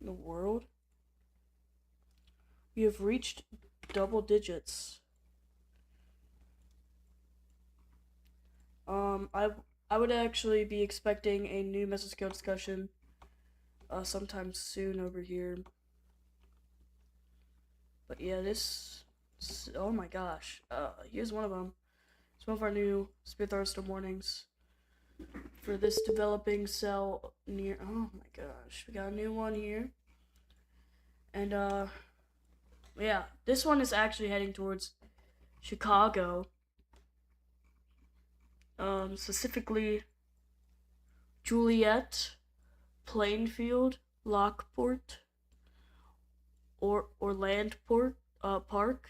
In the world? We have reached double digits. I would actually be expecting a new mesoscale discussion sometime soon over here. But yeah, oh my gosh. Here's one of them. It's one of our new severe thunderstorm warnings for this developing cell near. Oh my gosh, we got a new one here. And yeah, this one is actually heading towards Chicago. Specifically Juliet, Plainfield, Lockport, or Landport Park,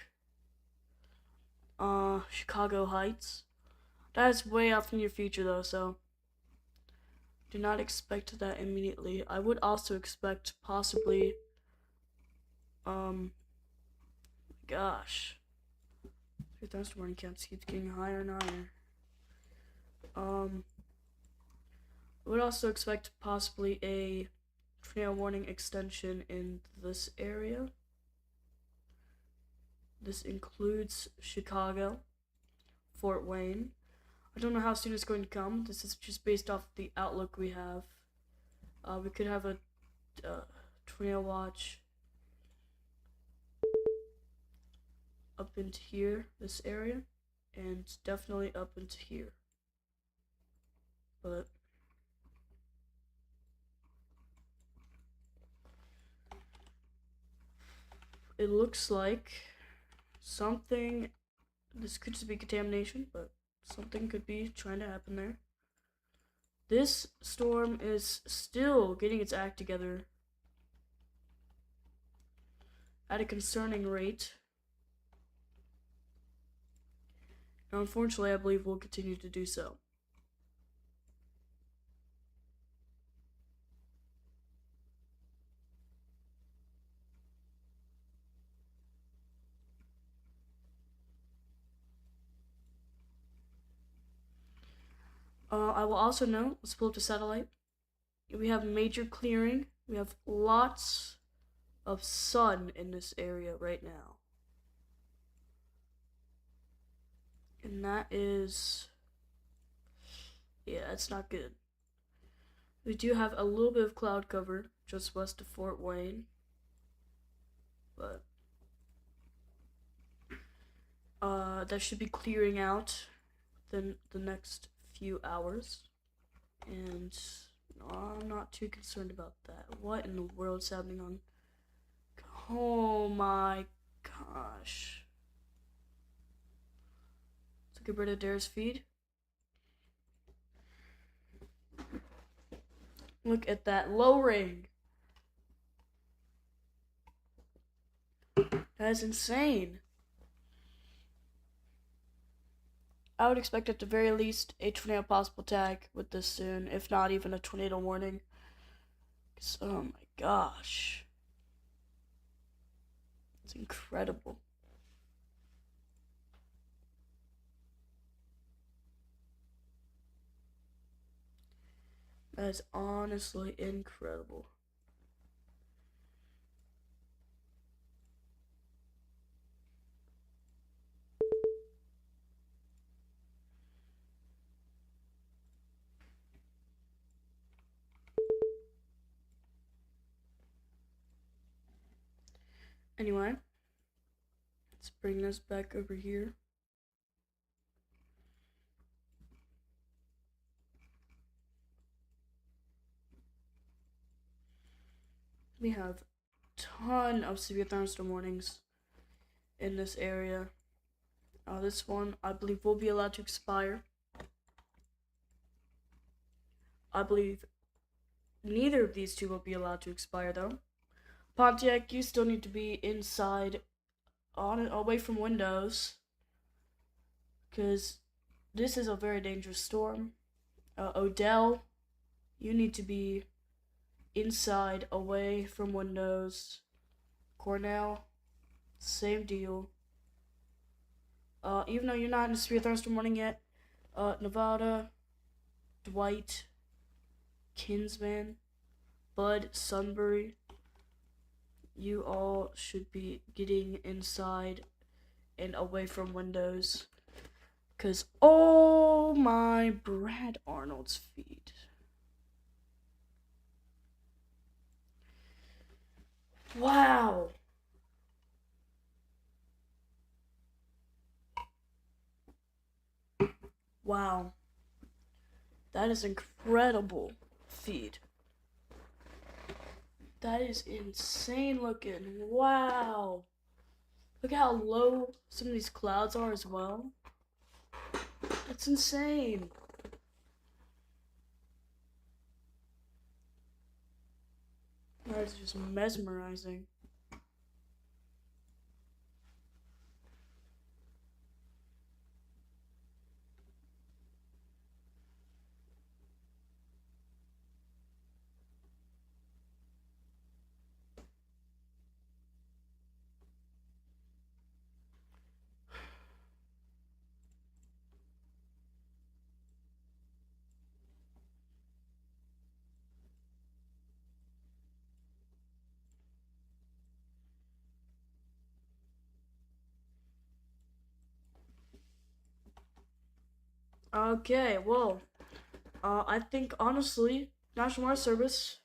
Chicago Heights. That is way off in your future though, so do not expect that immediately. I would also expect possibly, gosh, your thunderstorm warning counts keeps getting higher and higher. I would also expect possibly a tornado warning extension in this area. This includes Chicago, Fort Wayne. I don't know how soon it's going to come. This is just based off the outlook we have. We could have a tornado watch up into here, this area, and definitely up into here. But it looks like something, this could just be contamination, but something could be trying to happen there. This storm is still getting its act together at a concerning rate. And unfortunately, I believe we'll continue to do so. I will also note, let's pull up the satellite. We have major clearing. We have lots of sun in this area right now. And that is, yeah, it's not good. We do have a little bit of cloud cover just west of Fort Wayne. But that should be clearing out the next few hours, and I'm not too concerned about that. What in the world is happening on? Oh my gosh! Let's get rid of Dare's feed. Look at that lowering. That is insane. I would expect at the very least a tornado possible tag with this soon, if not even a tornado warning. Oh my gosh. It's incredible. That is honestly incredible. Anyway, let's bring this back over here. We have a ton of severe thunderstorm warnings in this area. This one, I believe, will be allowed to expire. I believe neither of these two will be allowed to expire, though. Pontiac, you still need to be inside, away from windows, because this is a very dangerous storm. Odell, you need to be inside, away from windows. Cornell, same deal. Even though you're not in the Spirit Thunderstorm warning yet, Nevada, Dwight, Kinsman, Bud, Sunbury, you all should be getting inside and away from windows. Cause oh my, Brad Arnold's feet. Wow. Wow. That is incredible feed. That is insane looking. Wow. Look how low some of these clouds are as well. That's insane. That is just mesmerizing. Okay, well, I think honestly, National Weather Service,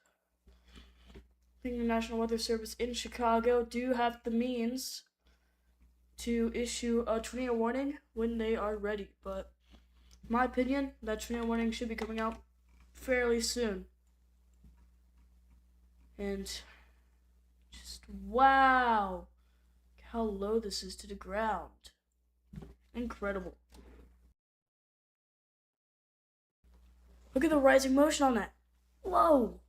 I think the National Weather Service in Chicago do have the means to issue a tornado warning when they are ready. But in my opinion, that tornado warning should be coming out fairly soon. And just wow, how low this is to the ground. Incredible. Look at the rising motion on that. Whoa.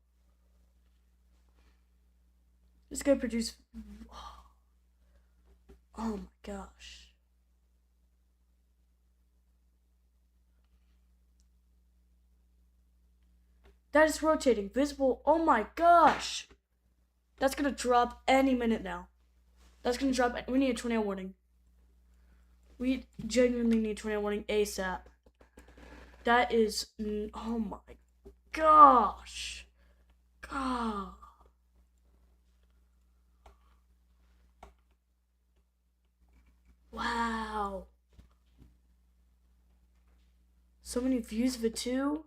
This is gonna produce. Oh my gosh. That is rotating. Visible. Oh my gosh. That's gonna drop any minute now. That's gonna drop. We need a tornado warning. We genuinely need a tornado warning ASAP. That is. Oh my gosh. God. Wow. So many views of it too.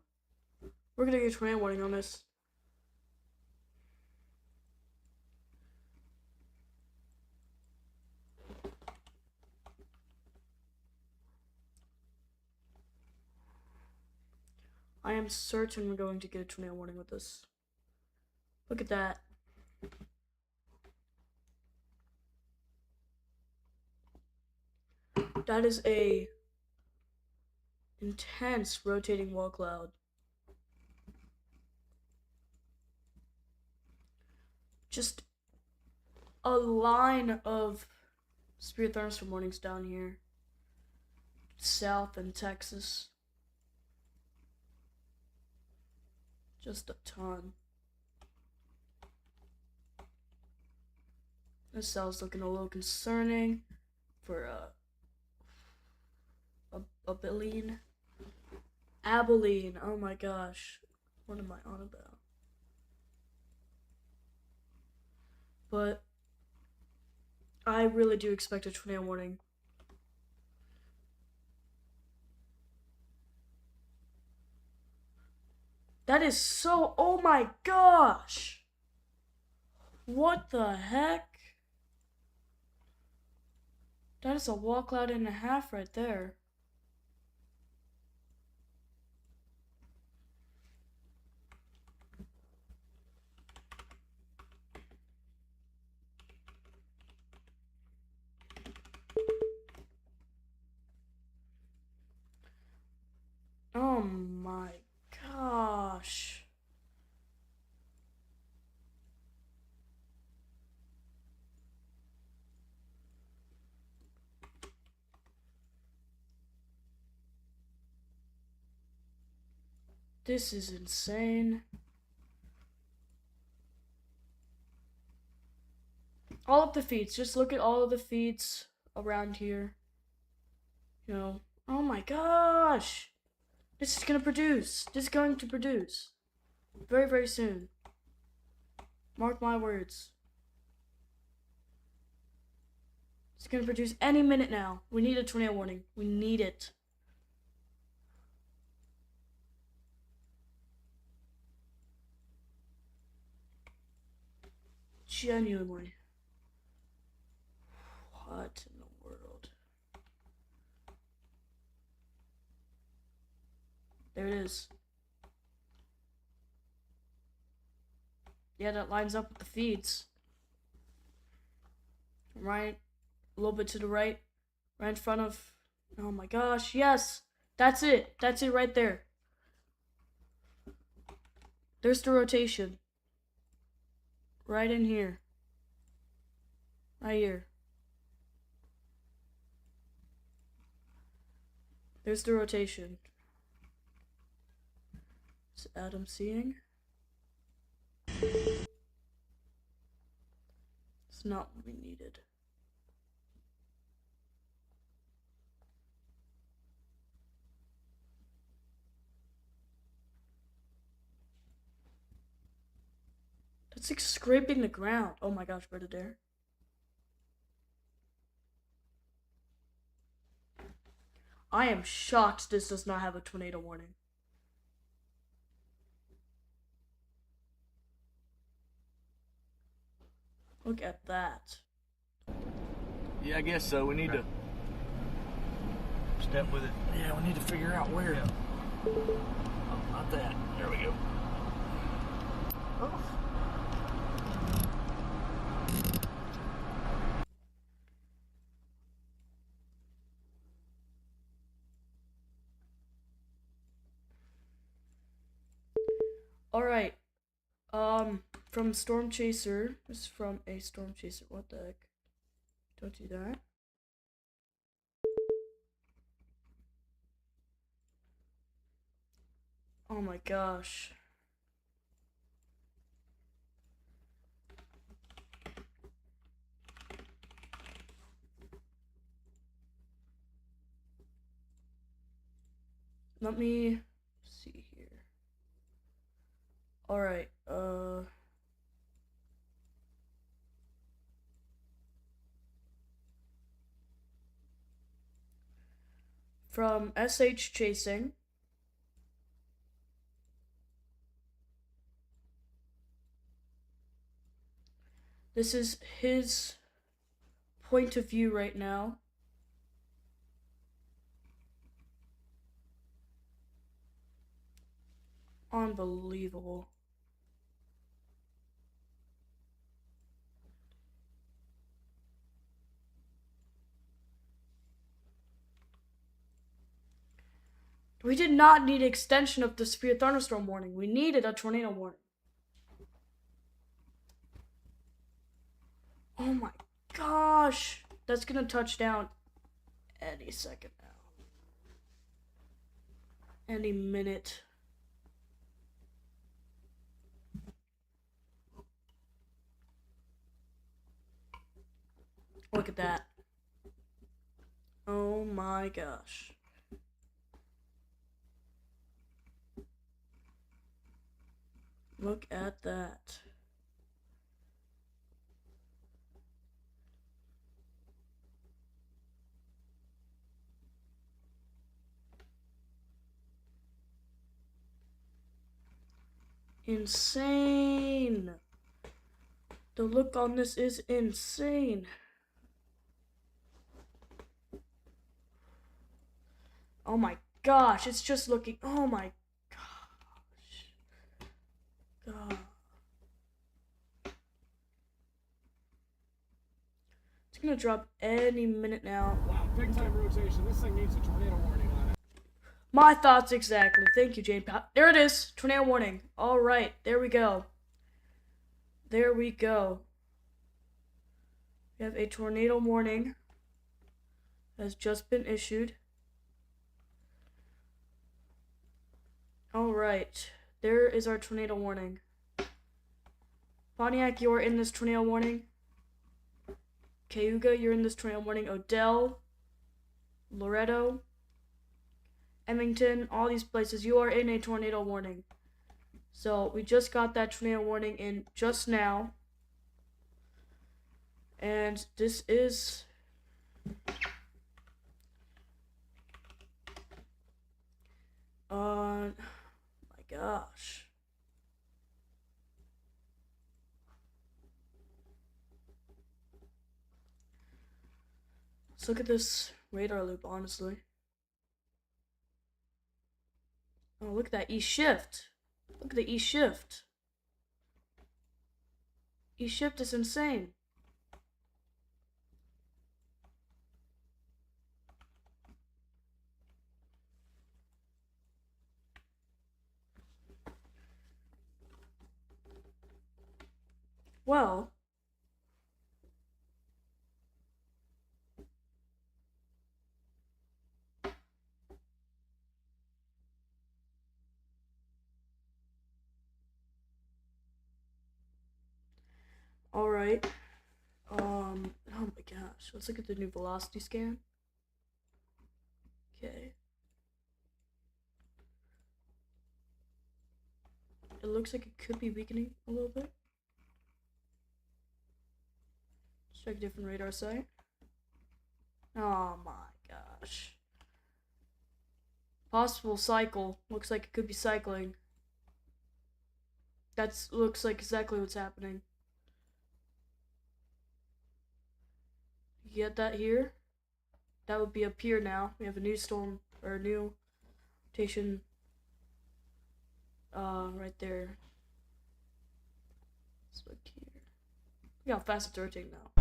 We're gonna get a tornado warning on this. I am certain we're going to get a tornado warning with this. Look at that. That is a intense rotating wall cloud. Just a line of Spirit Thunderstorm warnings down here. South in Texas. Just a ton. This cell's looking a little concerning for Abilene. Abilene. Oh my gosh. What am I on about? But I really do expect a tornado warning. That is so. Oh my gosh. What the heck? That is a wall cloud and a half right there. Oh my gosh. This is insane. All of the feeds. Just look at all of the feeds around here. You know. Oh my gosh! This is gonna produce. This is going to produce. Very, very soon. Mark my words. It's gonna produce any minute now. We need a tornado warning. We need it. Genuinely. What in the world? There it is. Yeah, that lines up with the feeds. Right, a little bit to the right in front of, oh my gosh, yes, that's it right there. There's the rotation. Right in here. Right here. There's the rotation. Is Adam seeing? It's not what we needed. That's like scraping the ground. Oh my gosh, Brother Dare. I am shocked this does not have a tornado warning. Look at that. Yeah, I guess so. We need to Step with it. Yeah, we need to figure out where. Yeah. Oh, not that. There we go. Oh. Alright. From Storm Chaser. This is from a Storm Chaser. What the heck? Don't do that. Oh my gosh. Let me see here. Alright, from SH Chasing. This is his point of view right now. Unbelievable. We did not need extension of the severe thunderstorm warning. We needed a tornado warning. Oh my gosh. That's gonna touch down any second now. Any minute. Look at that. Oh my gosh. Look at that. Insane. The look on this is insane. Oh my gosh, it's just looking, oh my gosh. God. It's gonna drop any minute now. Wow, big time rotation. This thing needs a tornado warning on it. My thoughts exactly. Thank you, Jane. There it is. Tornado warning. All right, there we go. There we go. We have a tornado warning has just been issued. All right, there is our tornado warning. Pontiac, you're in this tornado warning. Cayuga, you're in this tornado warning. Odell, Loretto, Emmington, all these places, you are in a tornado warning. So we just got that tornado warning in just now. And this is my gosh. Let's look at this radar loop, honestly. Oh, look at that E-shift. Look at the E-shift. E-shift is insane. Well, alright. Oh my gosh. Let's look at the new velocity scan. Okay. It looks like it could be weakening a little bit. Let's check a different radar site. Oh my gosh. Possible cycle. Looks like it could be cycling. That looks like exactly what's happening. You get that here? That would be up here now. We have a new storm, or a new rotation right there. Let's look here. Look how fast it's rotating now.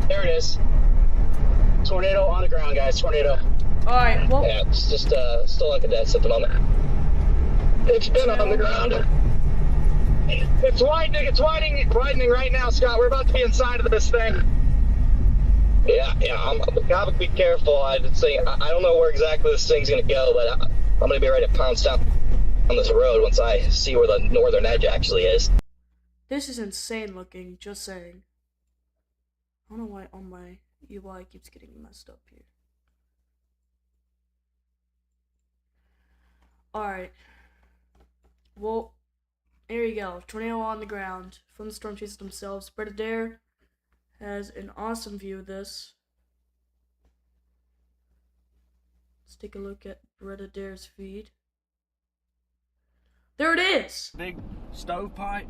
There it is. Tornado on the ground, guys. Tornado. Alright, well. Yeah, it's just still like a dead at the moment. It's been on the ground. It's widening. It's widening right now, Scott. We're about to be inside of this thing. Yeah. I'm gotta be careful. I'd say I don't know where exactly this thing's gonna go, but I'm gonna be ready to pounce down on this road once I see where the northern edge actually is. This is insane looking, just saying. I don't know why on my UI keeps getting messed up here. Alright. Well, there you go. Tornado on the ground from the storm chasers themselves. Brett Adair has an awesome view of this. Let's take a look at Brett Adair's feed. There it is! Big stovepipe.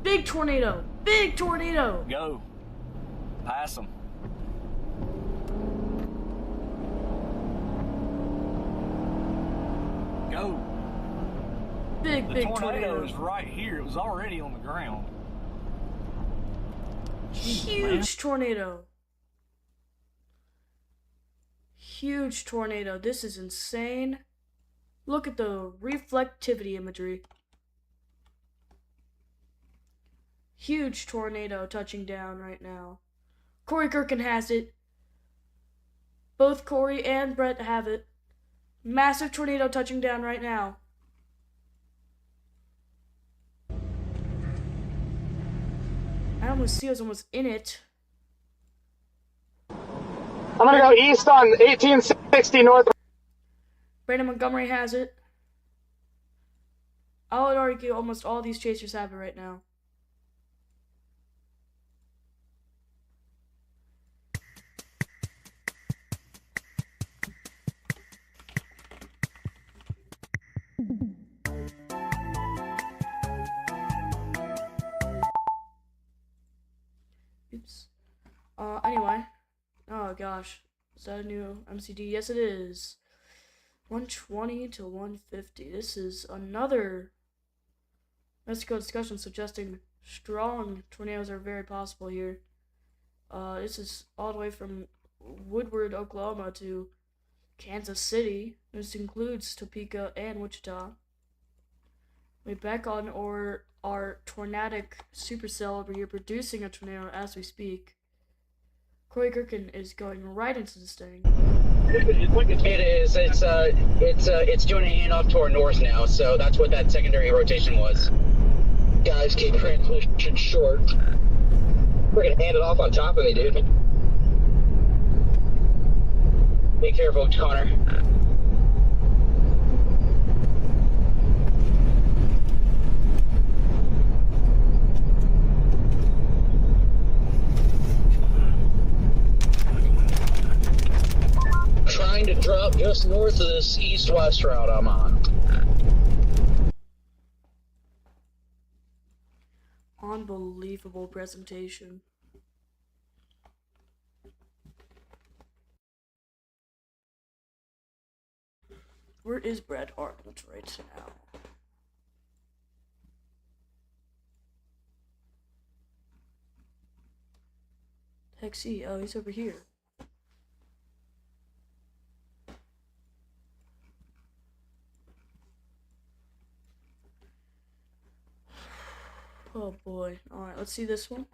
Big tornado! Big tornado! Go. Pass them. Go. Big tornado tornado. is right here. It was already on the ground. Huge tornado. Huge tornado. This is insane. Look at the reflectivity imagery. Huge tornado touching down right now. Corey Kirkin has it. Both Corey and Brett have it. Massive tornado touching down right now. I almost see I was almost in it. I'm gonna go east on 1860 north. Brandon Montgomery has it. I would argue almost all these chasers have it right now. Oops. Anyway. Oh gosh. Is that a new MCD? Yes, it is. 120 to 150. This is another Mexico discussion suggesting strong tornadoes are very possible here. This is all the way from Woodward, Oklahoma to Kansas City. This includes Topeka and Wichita. We're back on our tornadic supercell over here producing a tornado as we speak. Corey Kirkin is going right into this thing. It is. It's doing a handoff to our north now, so that's what that secondary rotation was. Guys, keep transmission short. We're gonna hand it off on top of me, dude. Be careful, Connor. Trying to drop just north of this east-west route I'm on. Unbelievable presentation. Where is Brad Arnold right now? Heck's he? Oh, he's over here. Oh boy. Alright, let's see this one.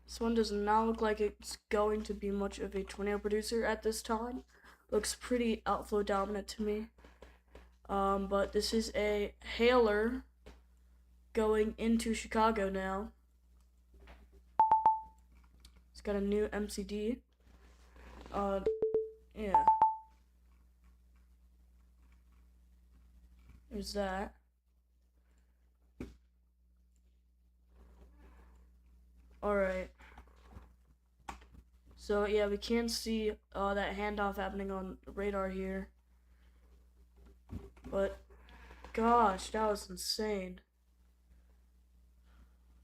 This one does not look like it's going to be much of a tornado producer at this time. Looks pretty outflow dominant to me. But this is a hailer going into Chicago now. It's got a new MCD. Yeah. There's that. Alright. So yeah, we can see that handoff happening on the radar here. But gosh, that was insane.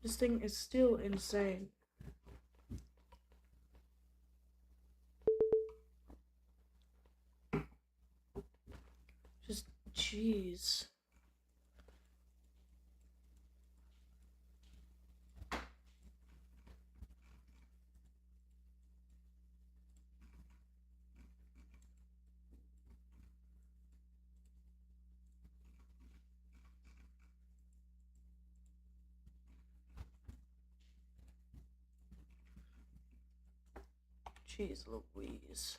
This thing is still insane. Just jeez. Jeez Louise.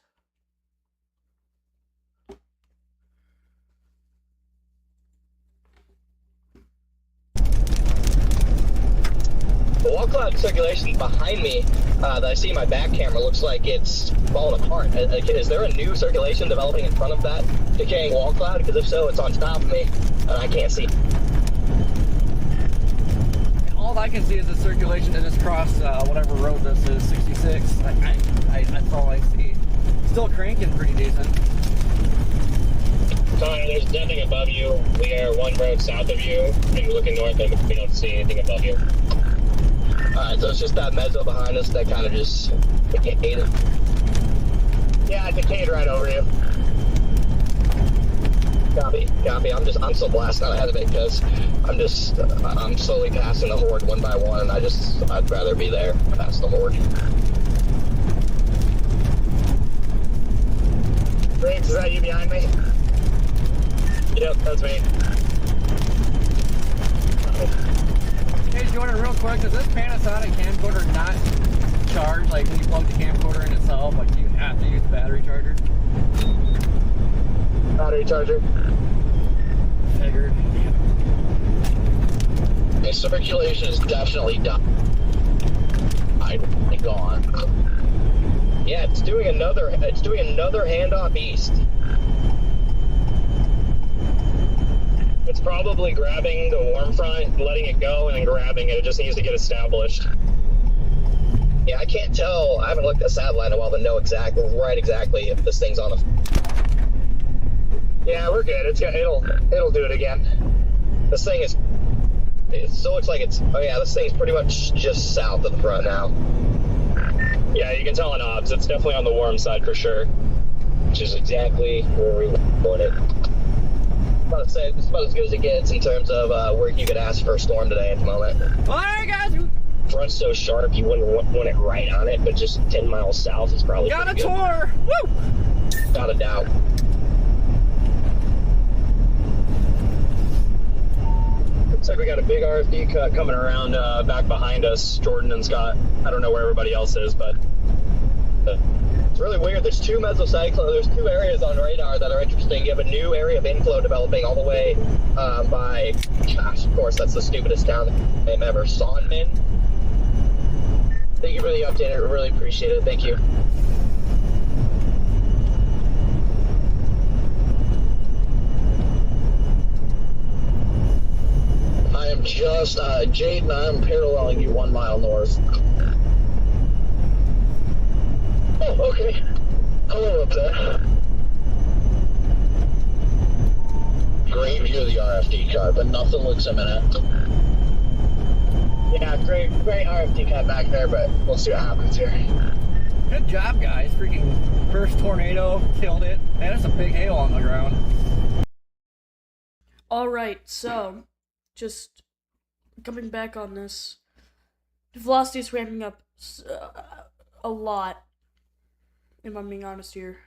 The wall cloud circulation behind me that I see in my back camera looks like it's falling apart. Is there a new circulation developing in front of that decaying wall cloud? Because if so, it's on top of me and I can't see. All I can see is the circulation that just crossed whatever road this is, 66. That's all I see. Still cranking pretty decent. Connor, there's nothing above you. We are one road south of you, and you're looking north and we don't see anything above you. Alright, so it's just that mezzo behind us that kind of just decayed. Yeah, it decayed right over you. Copy. I'm still blasting out ahead of it because I'm slowly passing the horde one by one, and I'd rather be there past the horde. Riggs, is that you behind me? Yep, that's me. Hey Jordan, real quick, does this Panasonic camcorder not charge, like when you plug the camcorder in itself, like you have to use the battery charger? Battery charger. Figured. The circulation is definitely done. Gone. Yeah, it's doing another handoff east. It's probably grabbing the warm front, letting it go, and then grabbing it. It just needs to get established. Yeah, I can't tell. I haven't looked at satellite in a while to know exactly if this thing's on the. Yeah, we're good. It'll do it again. This thing is. It still looks like it's. Oh yeah, this thing's pretty much just south of the front now. Yeah, you can tell on obs. It's definitely on the warm side for sure. Which is exactly where we want it. It's about as good as it gets in terms of where you could ask for a storm today at the moment. Well, there you guys. Front's so sharp you wouldn't want it right on it, but just 10 miles south is probably Got a good. tour! Woo! Without a doubt. Looks like we got a big RFD cut coming around back behind us, Jordan and Scott. I don't know where everybody else is, but really weird. There's two mesocyclones. There's two areas on radar that are interesting. You have a new area of inflow developing all the way by, gosh, of course, that's the stupidest town name ever, Sonmin. Thank you for the update. I really appreciate it. Thank you. I am just, Jaden, I'm paralleling you 1 mile north. Oh, okay. Hello up there. Great view of the RFD car, but nothing looks imminent. Yeah, great RFD car back there, but we'll see what happens here. Good job, guys. Freaking first tornado, killed it. Man, that's a big hail on the ground. Alright, so, just coming back on this. The velocity is ramping up a lot, if I'm being honest here.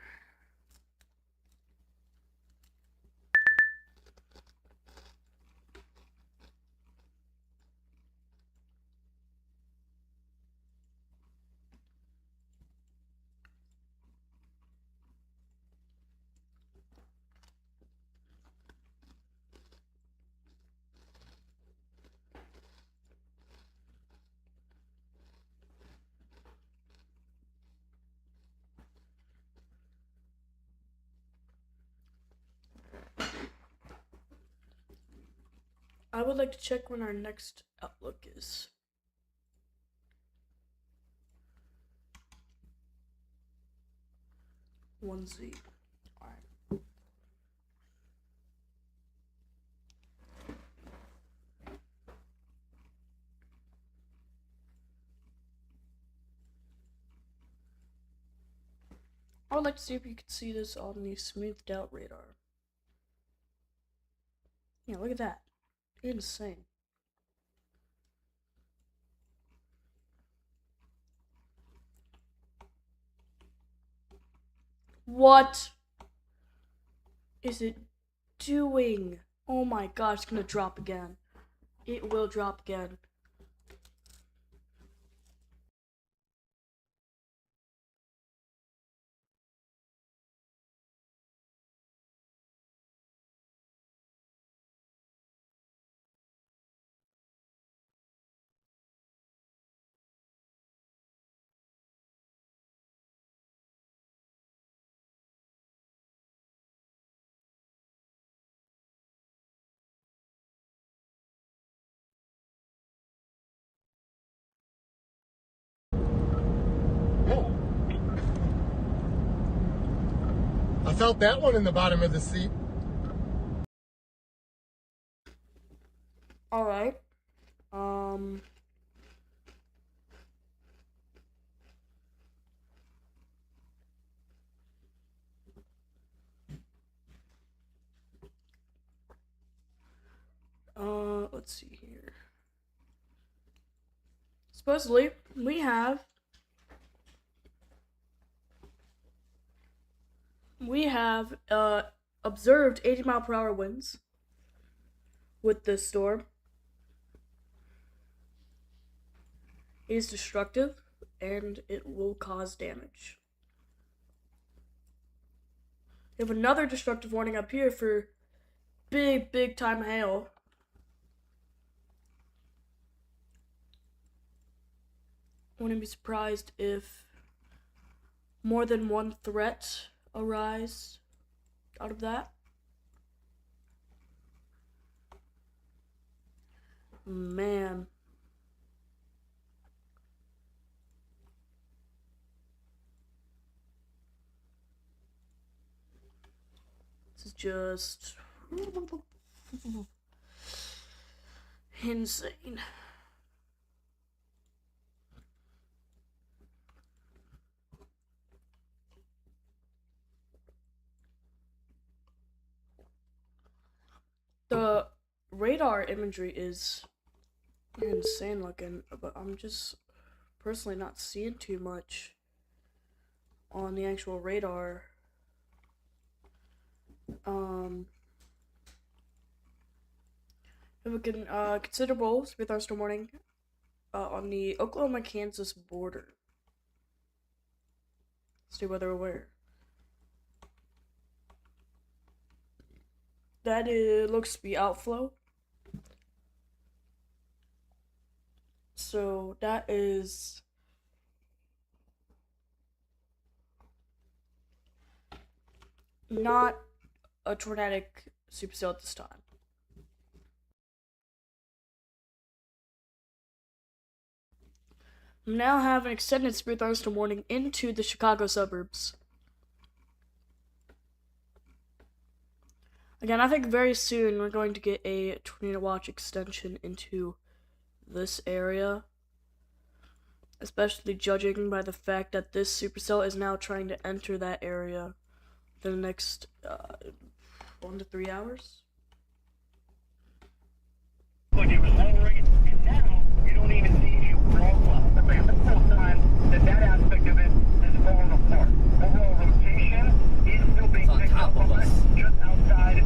I would like to check when our next outlook is. One Z. Alright. I would like to see if you could see this on the smoothed out radar. Yeah, look at that. Insane. What is it doing? Oh my gosh, it's gonna drop again. It will drop again. I felt that one in the bottom of the seat. Alright. Let's see here. Supposedly, we have observed 80-mile-per-hour winds with this storm. It is destructive and it will cause damage. We have another destructive warning up here for big time hail. Wouldn't be surprised if more than one threat arise out of that. Man. This is just insane. The radar imagery is insane looking, but I'm just personally not seeing too much on the actual radar. We have a considerable severe thunderstorm warning on the Oklahoma-Kansas border. See whether aware. That looks to be outflow. So that is not a tornadic supercell at this time. Now have an extended severe thunderstorm warning into the Chicago suburbs. Again, I think very soon we're going to get a tornado watch extension into this area, especially judging by the fact that this supercell is now trying to enter that area in the next 1 to 3 hours. Look, it was lowering, and now you don't even see a roll cloud. That's like the first time that aspect of it is falling apart. Overall rotation is still being picked up on us just outside of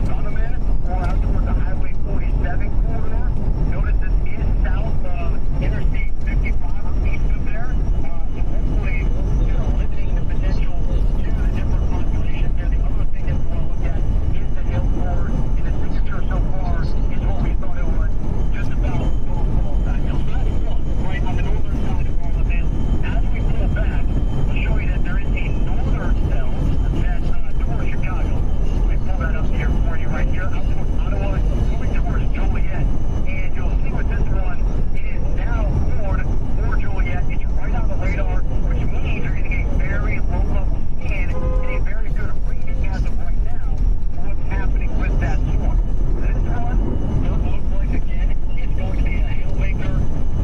Donovan or out towards the Highway 47 corridor. Notice this is south of Interstate 55 or east of there. So hopefully, limiting the potential to the different populations there. The other thing that we want to look at is the hail core in the signature so far is what we thought it was, just about full back. Now, that is one, right on the northern side of all of it. As we pull back, I'll show you that there is a northern cell that's towards Chicago. Let me pull that up here for you right here, out towards Ottawa, moving towards Joliet. And you'll see with this one, it is now forward for Joliet. It's right on the radar, which means you're getting a very low-level scan and a very good reading as of right now for what's happening with that storm. This one does look like, again, it's going to be a hailmaker.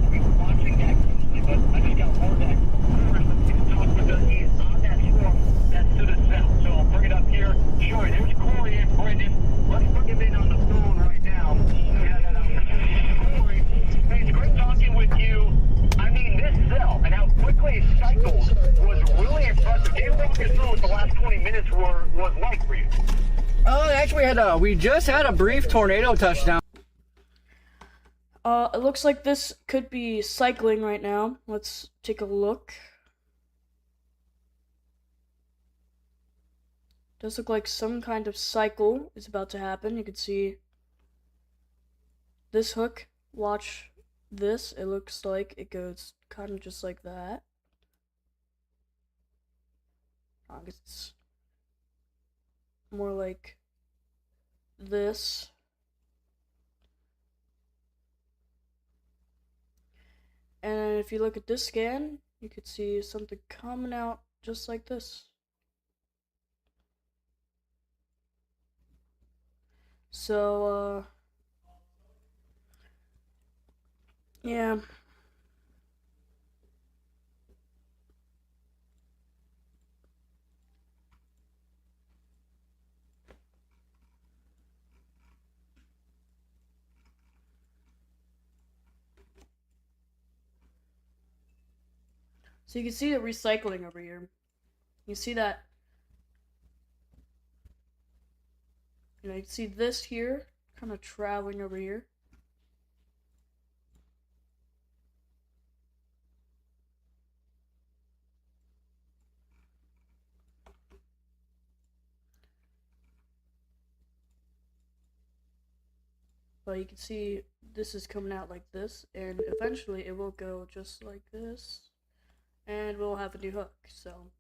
We'll be watching that closely, but I just got word that Corey is talking with us. He is on that storm that's to the south. So I'll bring it up here. Sure, there's Corey and Brendan. Let's bring him in on the phone right now. Yeah, that opportunity. Corey, hey, it's great talking with you. I mean, this cell and how quickly it cycles was really impressive. Can you walk us through what the last 20 minutes was like for you? Actually, we just had a brief tornado touchdown. It looks like this could be cycling right now. Let's take a look. Does look like some kind of cycle is about to happen. You can see this hook. Watch this. It looks like it goes kind of just like that. I guess it's more like this. And if you look at this scan, you could see something coming out just like this. So, yeah. So you can see the recycling over here. You see that, you can see this here, kind of traveling over here. But you can see this is coming out like this, and eventually it will go just like this, and we'll have a new hook, so.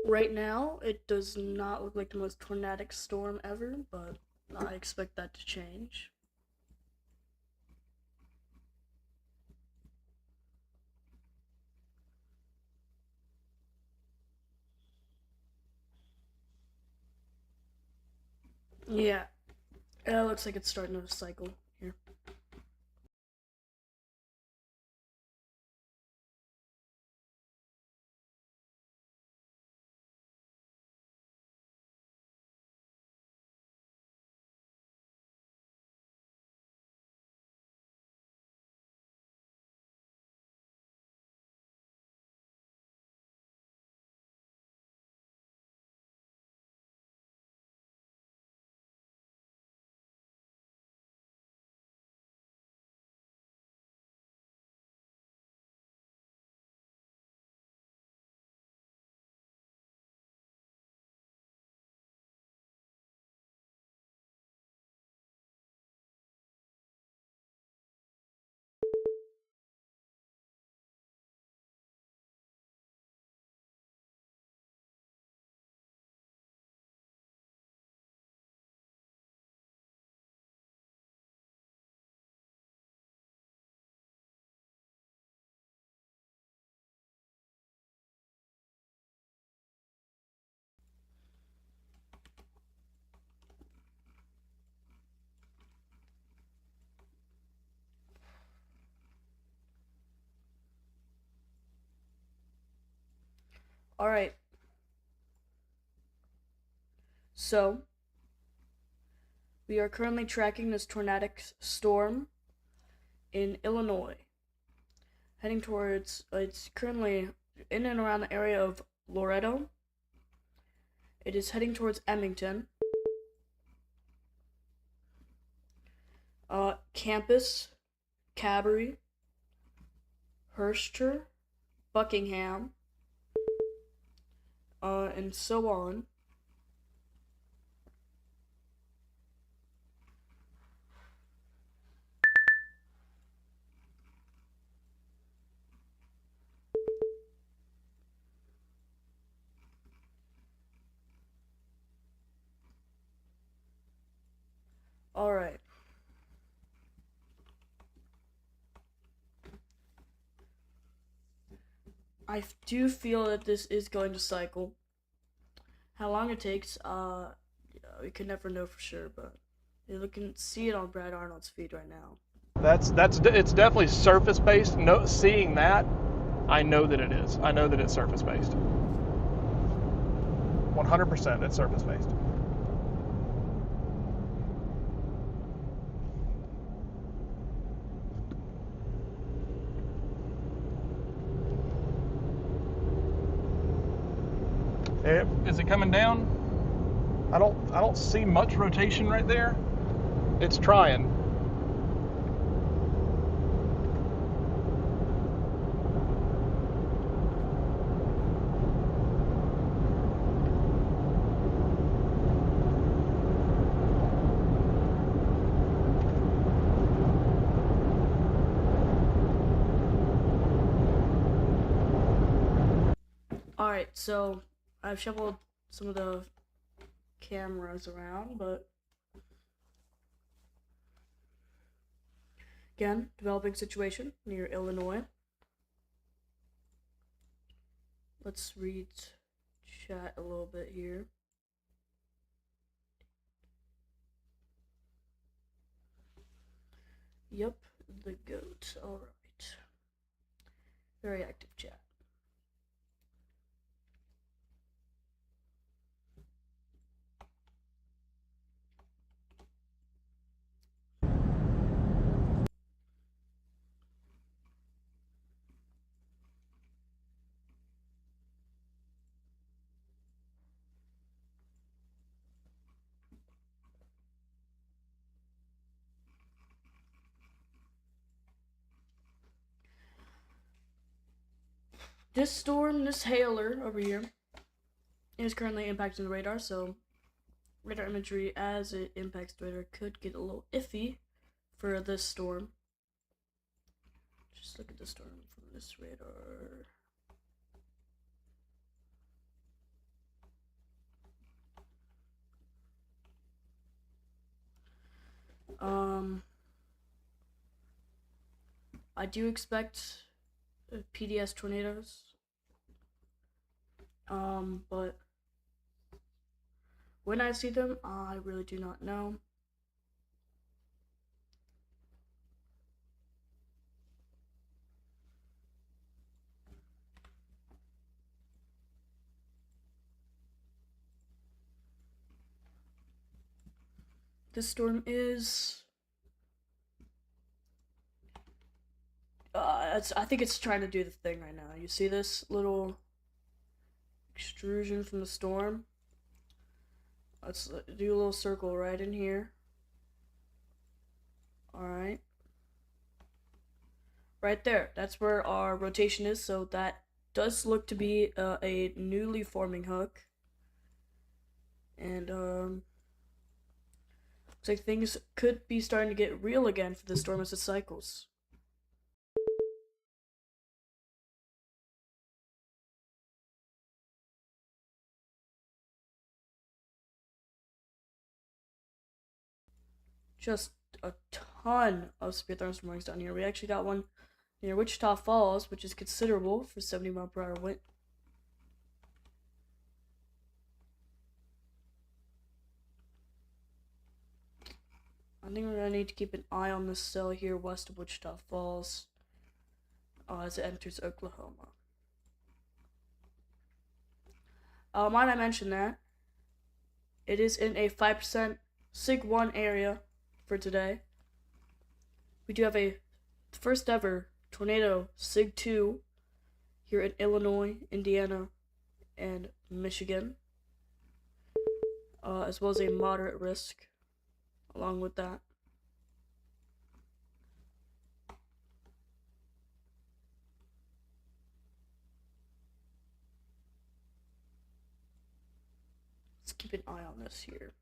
Right now, it does not look like the most tornadic storm ever, but I expect that to change. Yeah, it looks like it's starting to cycle here. Alright. So, we are currently tracking this tornadic storm in Illinois. Heading towards, it's currently in and around the area of Loretto. It is heading towards Emmington. Campus, Cabaret, Hershter, Buckingham, and so on. Alright. I do feel that this is going to cycle. How long it takes, we can never know for sure, but you can see it on Brad Arnold's feed right now. It's definitely surface based. No, seeing that, I know that it is. I know that it's surface based. 100% it's surface based. Is it coming down? I don't see much rotation right there. It's trying. Alright, so I've shuffled some of the cameras around, but again, developing situation near Illinois. Let's read chat a little bit here. Yep, the goat. Alright. Very active chat. This storm, this hailer over here, is currently impacting the radar, so radar imagery as it impacts the radar could get a little iffy for this storm. Just look at the storm from this radar. I do expect PDS tornadoes. But when I see them, I really do not know. This storm is I think it's trying to do the thing right now. You see this little extrusion from the storm? Let's do a little circle right in here. Alright. Right there. That's where our rotation is, so that does look to be a newly forming hook. And looks like things could be starting to get real again for the storm as it cycles. Just a ton of severe thunderstorms down here. We actually got one near Wichita Falls, which is considerable for 70-mile-per-hour wind. I think we're gonna need to keep an eye on this cell here west of Wichita Falls as it enters Oklahoma. Might I mention that it is in a 5% Sig 1 area for today. We do have a first ever tornado Sig 2 here in Illinois, Indiana, and Michigan, as well as a moderate risk along with that. Let's keep an eye on this here.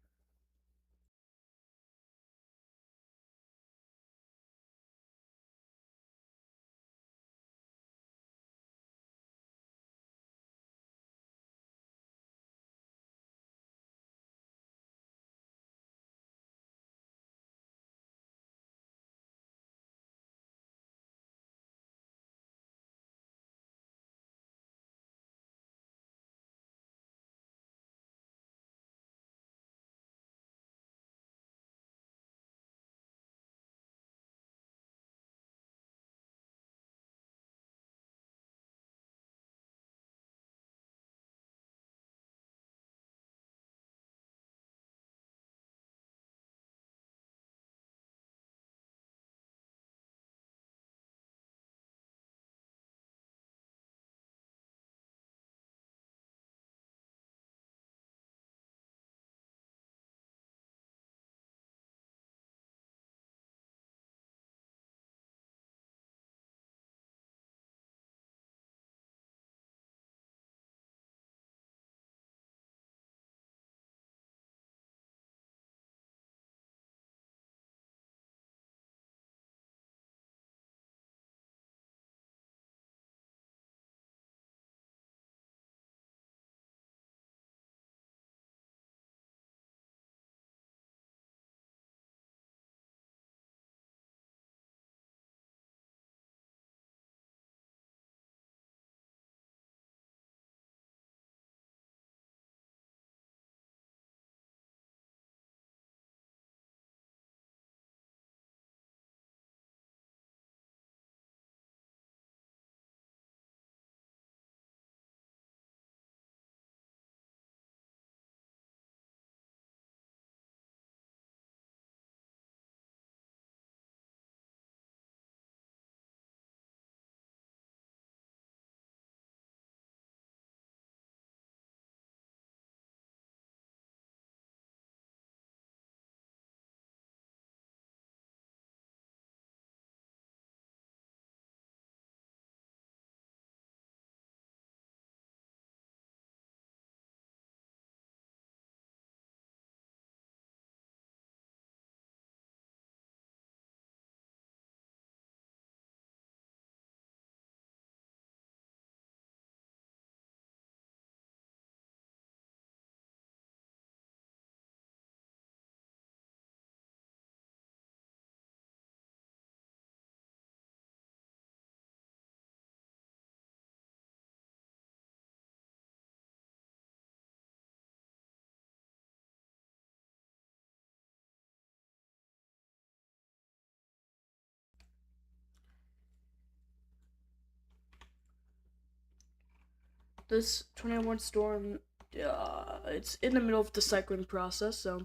This tornado warning storm, it's in the middle of the cycling process, so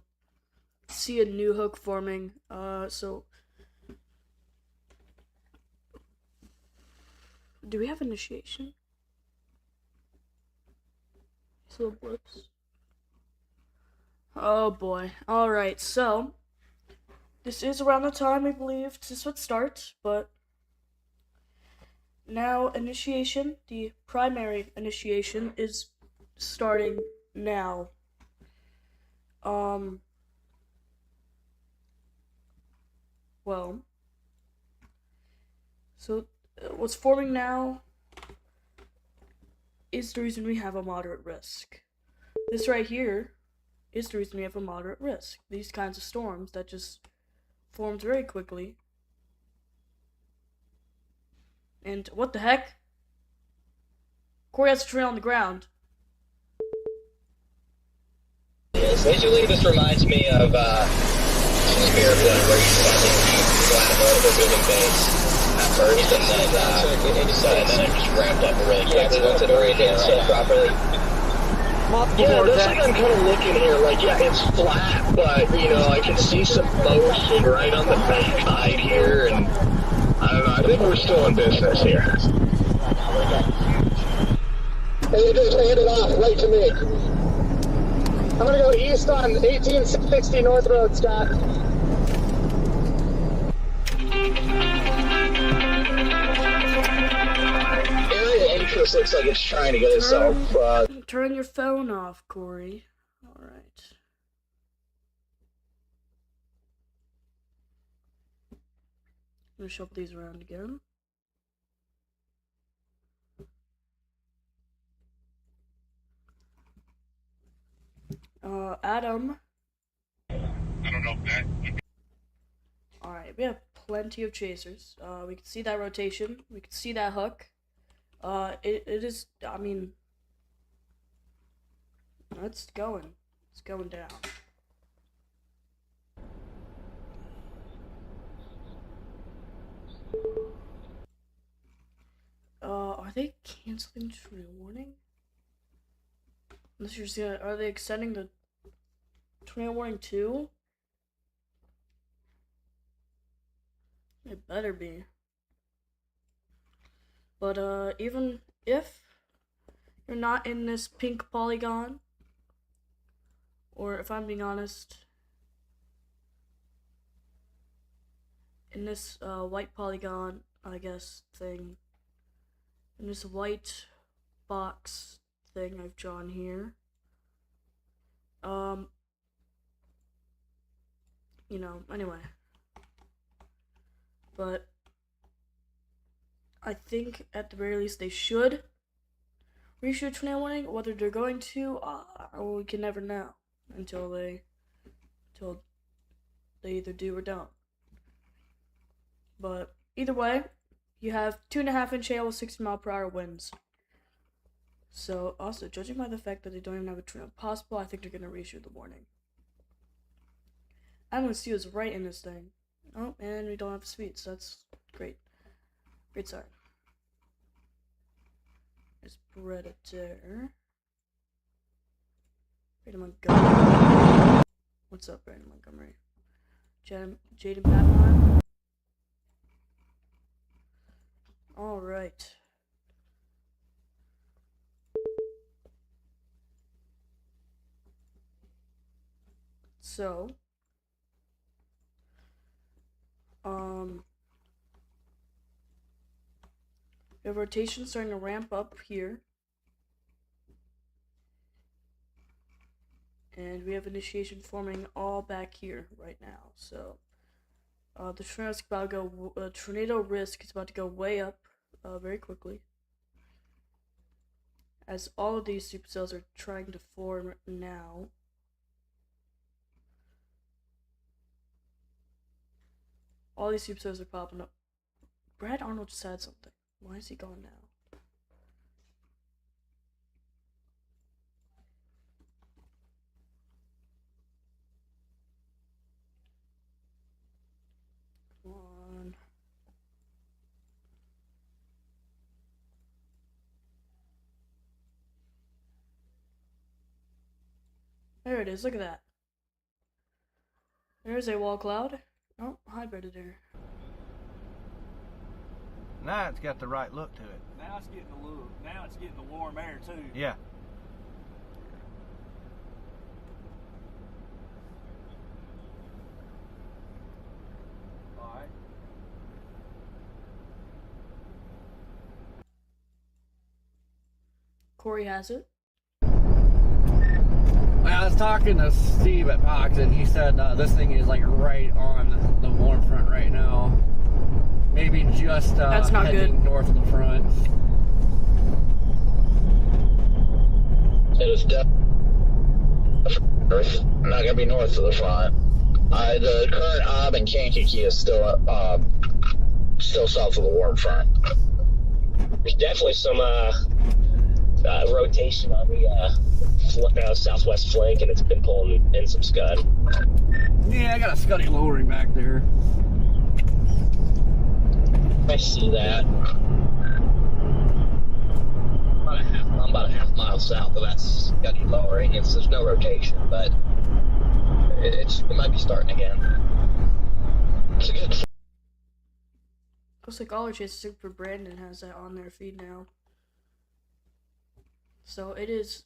see a new hook forming. So do we have initiation? These little blips. Oh boy. Alright, so this is around the time I believe this would start, but now initiation, the primary initiation, is starting now. Well, so what's forming now is the reason we have a moderate risk. This right here is the reason we have a moderate risk. These kinds of storms that just formed very quickly. And what the heck? Corey has a trail on the ground. Yes, visually this reminds me of Spirit where you flat over the building base at first, and then it just ramped up really quick once it oriented itself properly. multiple Yeah, that's vortex. what I'm kind of looking here. Like, yeah, it's flat, but, you know, I can see some motion right on the backside here, and I don't know, I think we're still in business here. Hey, you just handed off right to me. I'm gonna go east on 1860 North Road, Scott. Area interest looks like it's trying to get itself, Turn your phone off, Corey. Alright. I'm gonna shuffle these around again. Adam. I don't know if that. Alright, we have plenty of chasers. We can see that rotation. We can see that hook. It is, I mean, it's going. It's going down. Are they canceling true warning? Unless you're seeing, are they extending the tornado warning too? It better be. But even if you're not in this pink polygon, or if I'm being honest, in this white polygon, I guess, thing, in this white box thing I've drawn here, you know, anyway. But I think at the very least they should reissue a tornado warning. Whether they're going to, we can never know until they either do or don't. But either way, you have 2.5-inch hail with 60-mile-per-hour winds. So also, judging by the fact that they don't even have a tornado possible, I think they're gonna reissue the warning. I'm gonna see who's right in this thing. Oh, and we don't have speed, so that's great. Great sign. There's Predator. Brandon Montgomery. What's up, Brandon Montgomery? Jaden Batman. Alright. So, we have rotation starting to ramp up here. And we have initiation forming all back here right now. So, the tornado risk is about to go way up very quickly. As all of these supercells are trying to form now. All these supercells are popping up. Brad Arnold just said something. Why is he gone now? Come on. There it is, look at that. There's a wall cloud. Oh, hi Predator. Now it's got the right look to it. Now it's getting a little. Now it's getting the warm air too. Yeah. All right. Corey has it. I was talking to Steve at Pox, and he said this thing is like right on the warm front right now. Maybe just That's not heading good. north of the front. It is not gonna be north of the front. The current ob and Kankakee is still south of the warm front. There's definitely some rotation on the southwest flank, and it's been pulling in some scud. Yeah, I got a Scuddy lowering back there. I see that. About a half I'm about a half mile south of that Scuddy lowering. There's no rotation, but it might be starting again. It's a good. Looks like All Our Chances Super Brandon has that on their feed now. So it is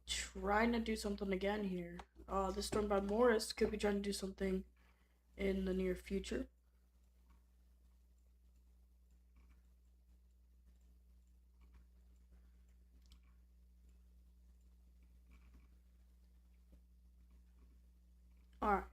trying to do something again here. This storm by Morris could be trying to do something in the near future. Alright.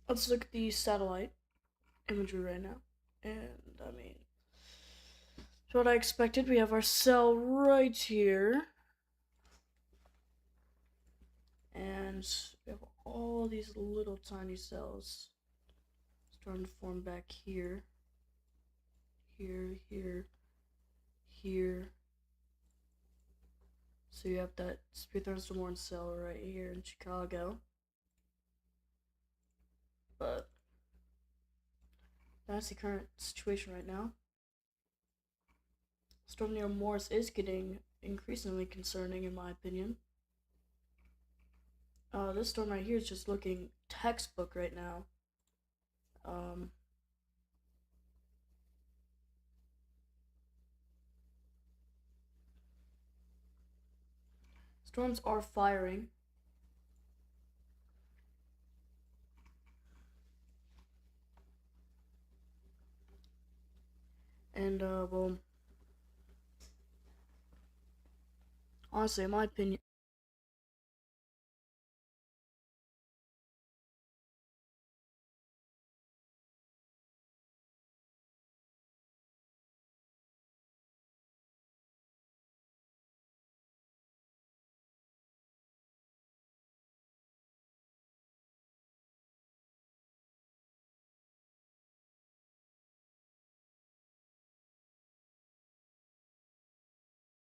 Let's look at the satellite imagery right now. And, I mean, it's what I expected. We have our cell right here. And we have all these little tiny cells starting to form back here. Here. So you have that Speed Thunderstorm cell right here in Chicago. But that's the current situation right now. Storm near Morris is getting increasingly concerning in my opinion. This storm right here is just looking textbook right now. Storms are firing. And, well, honestly, in my opinion,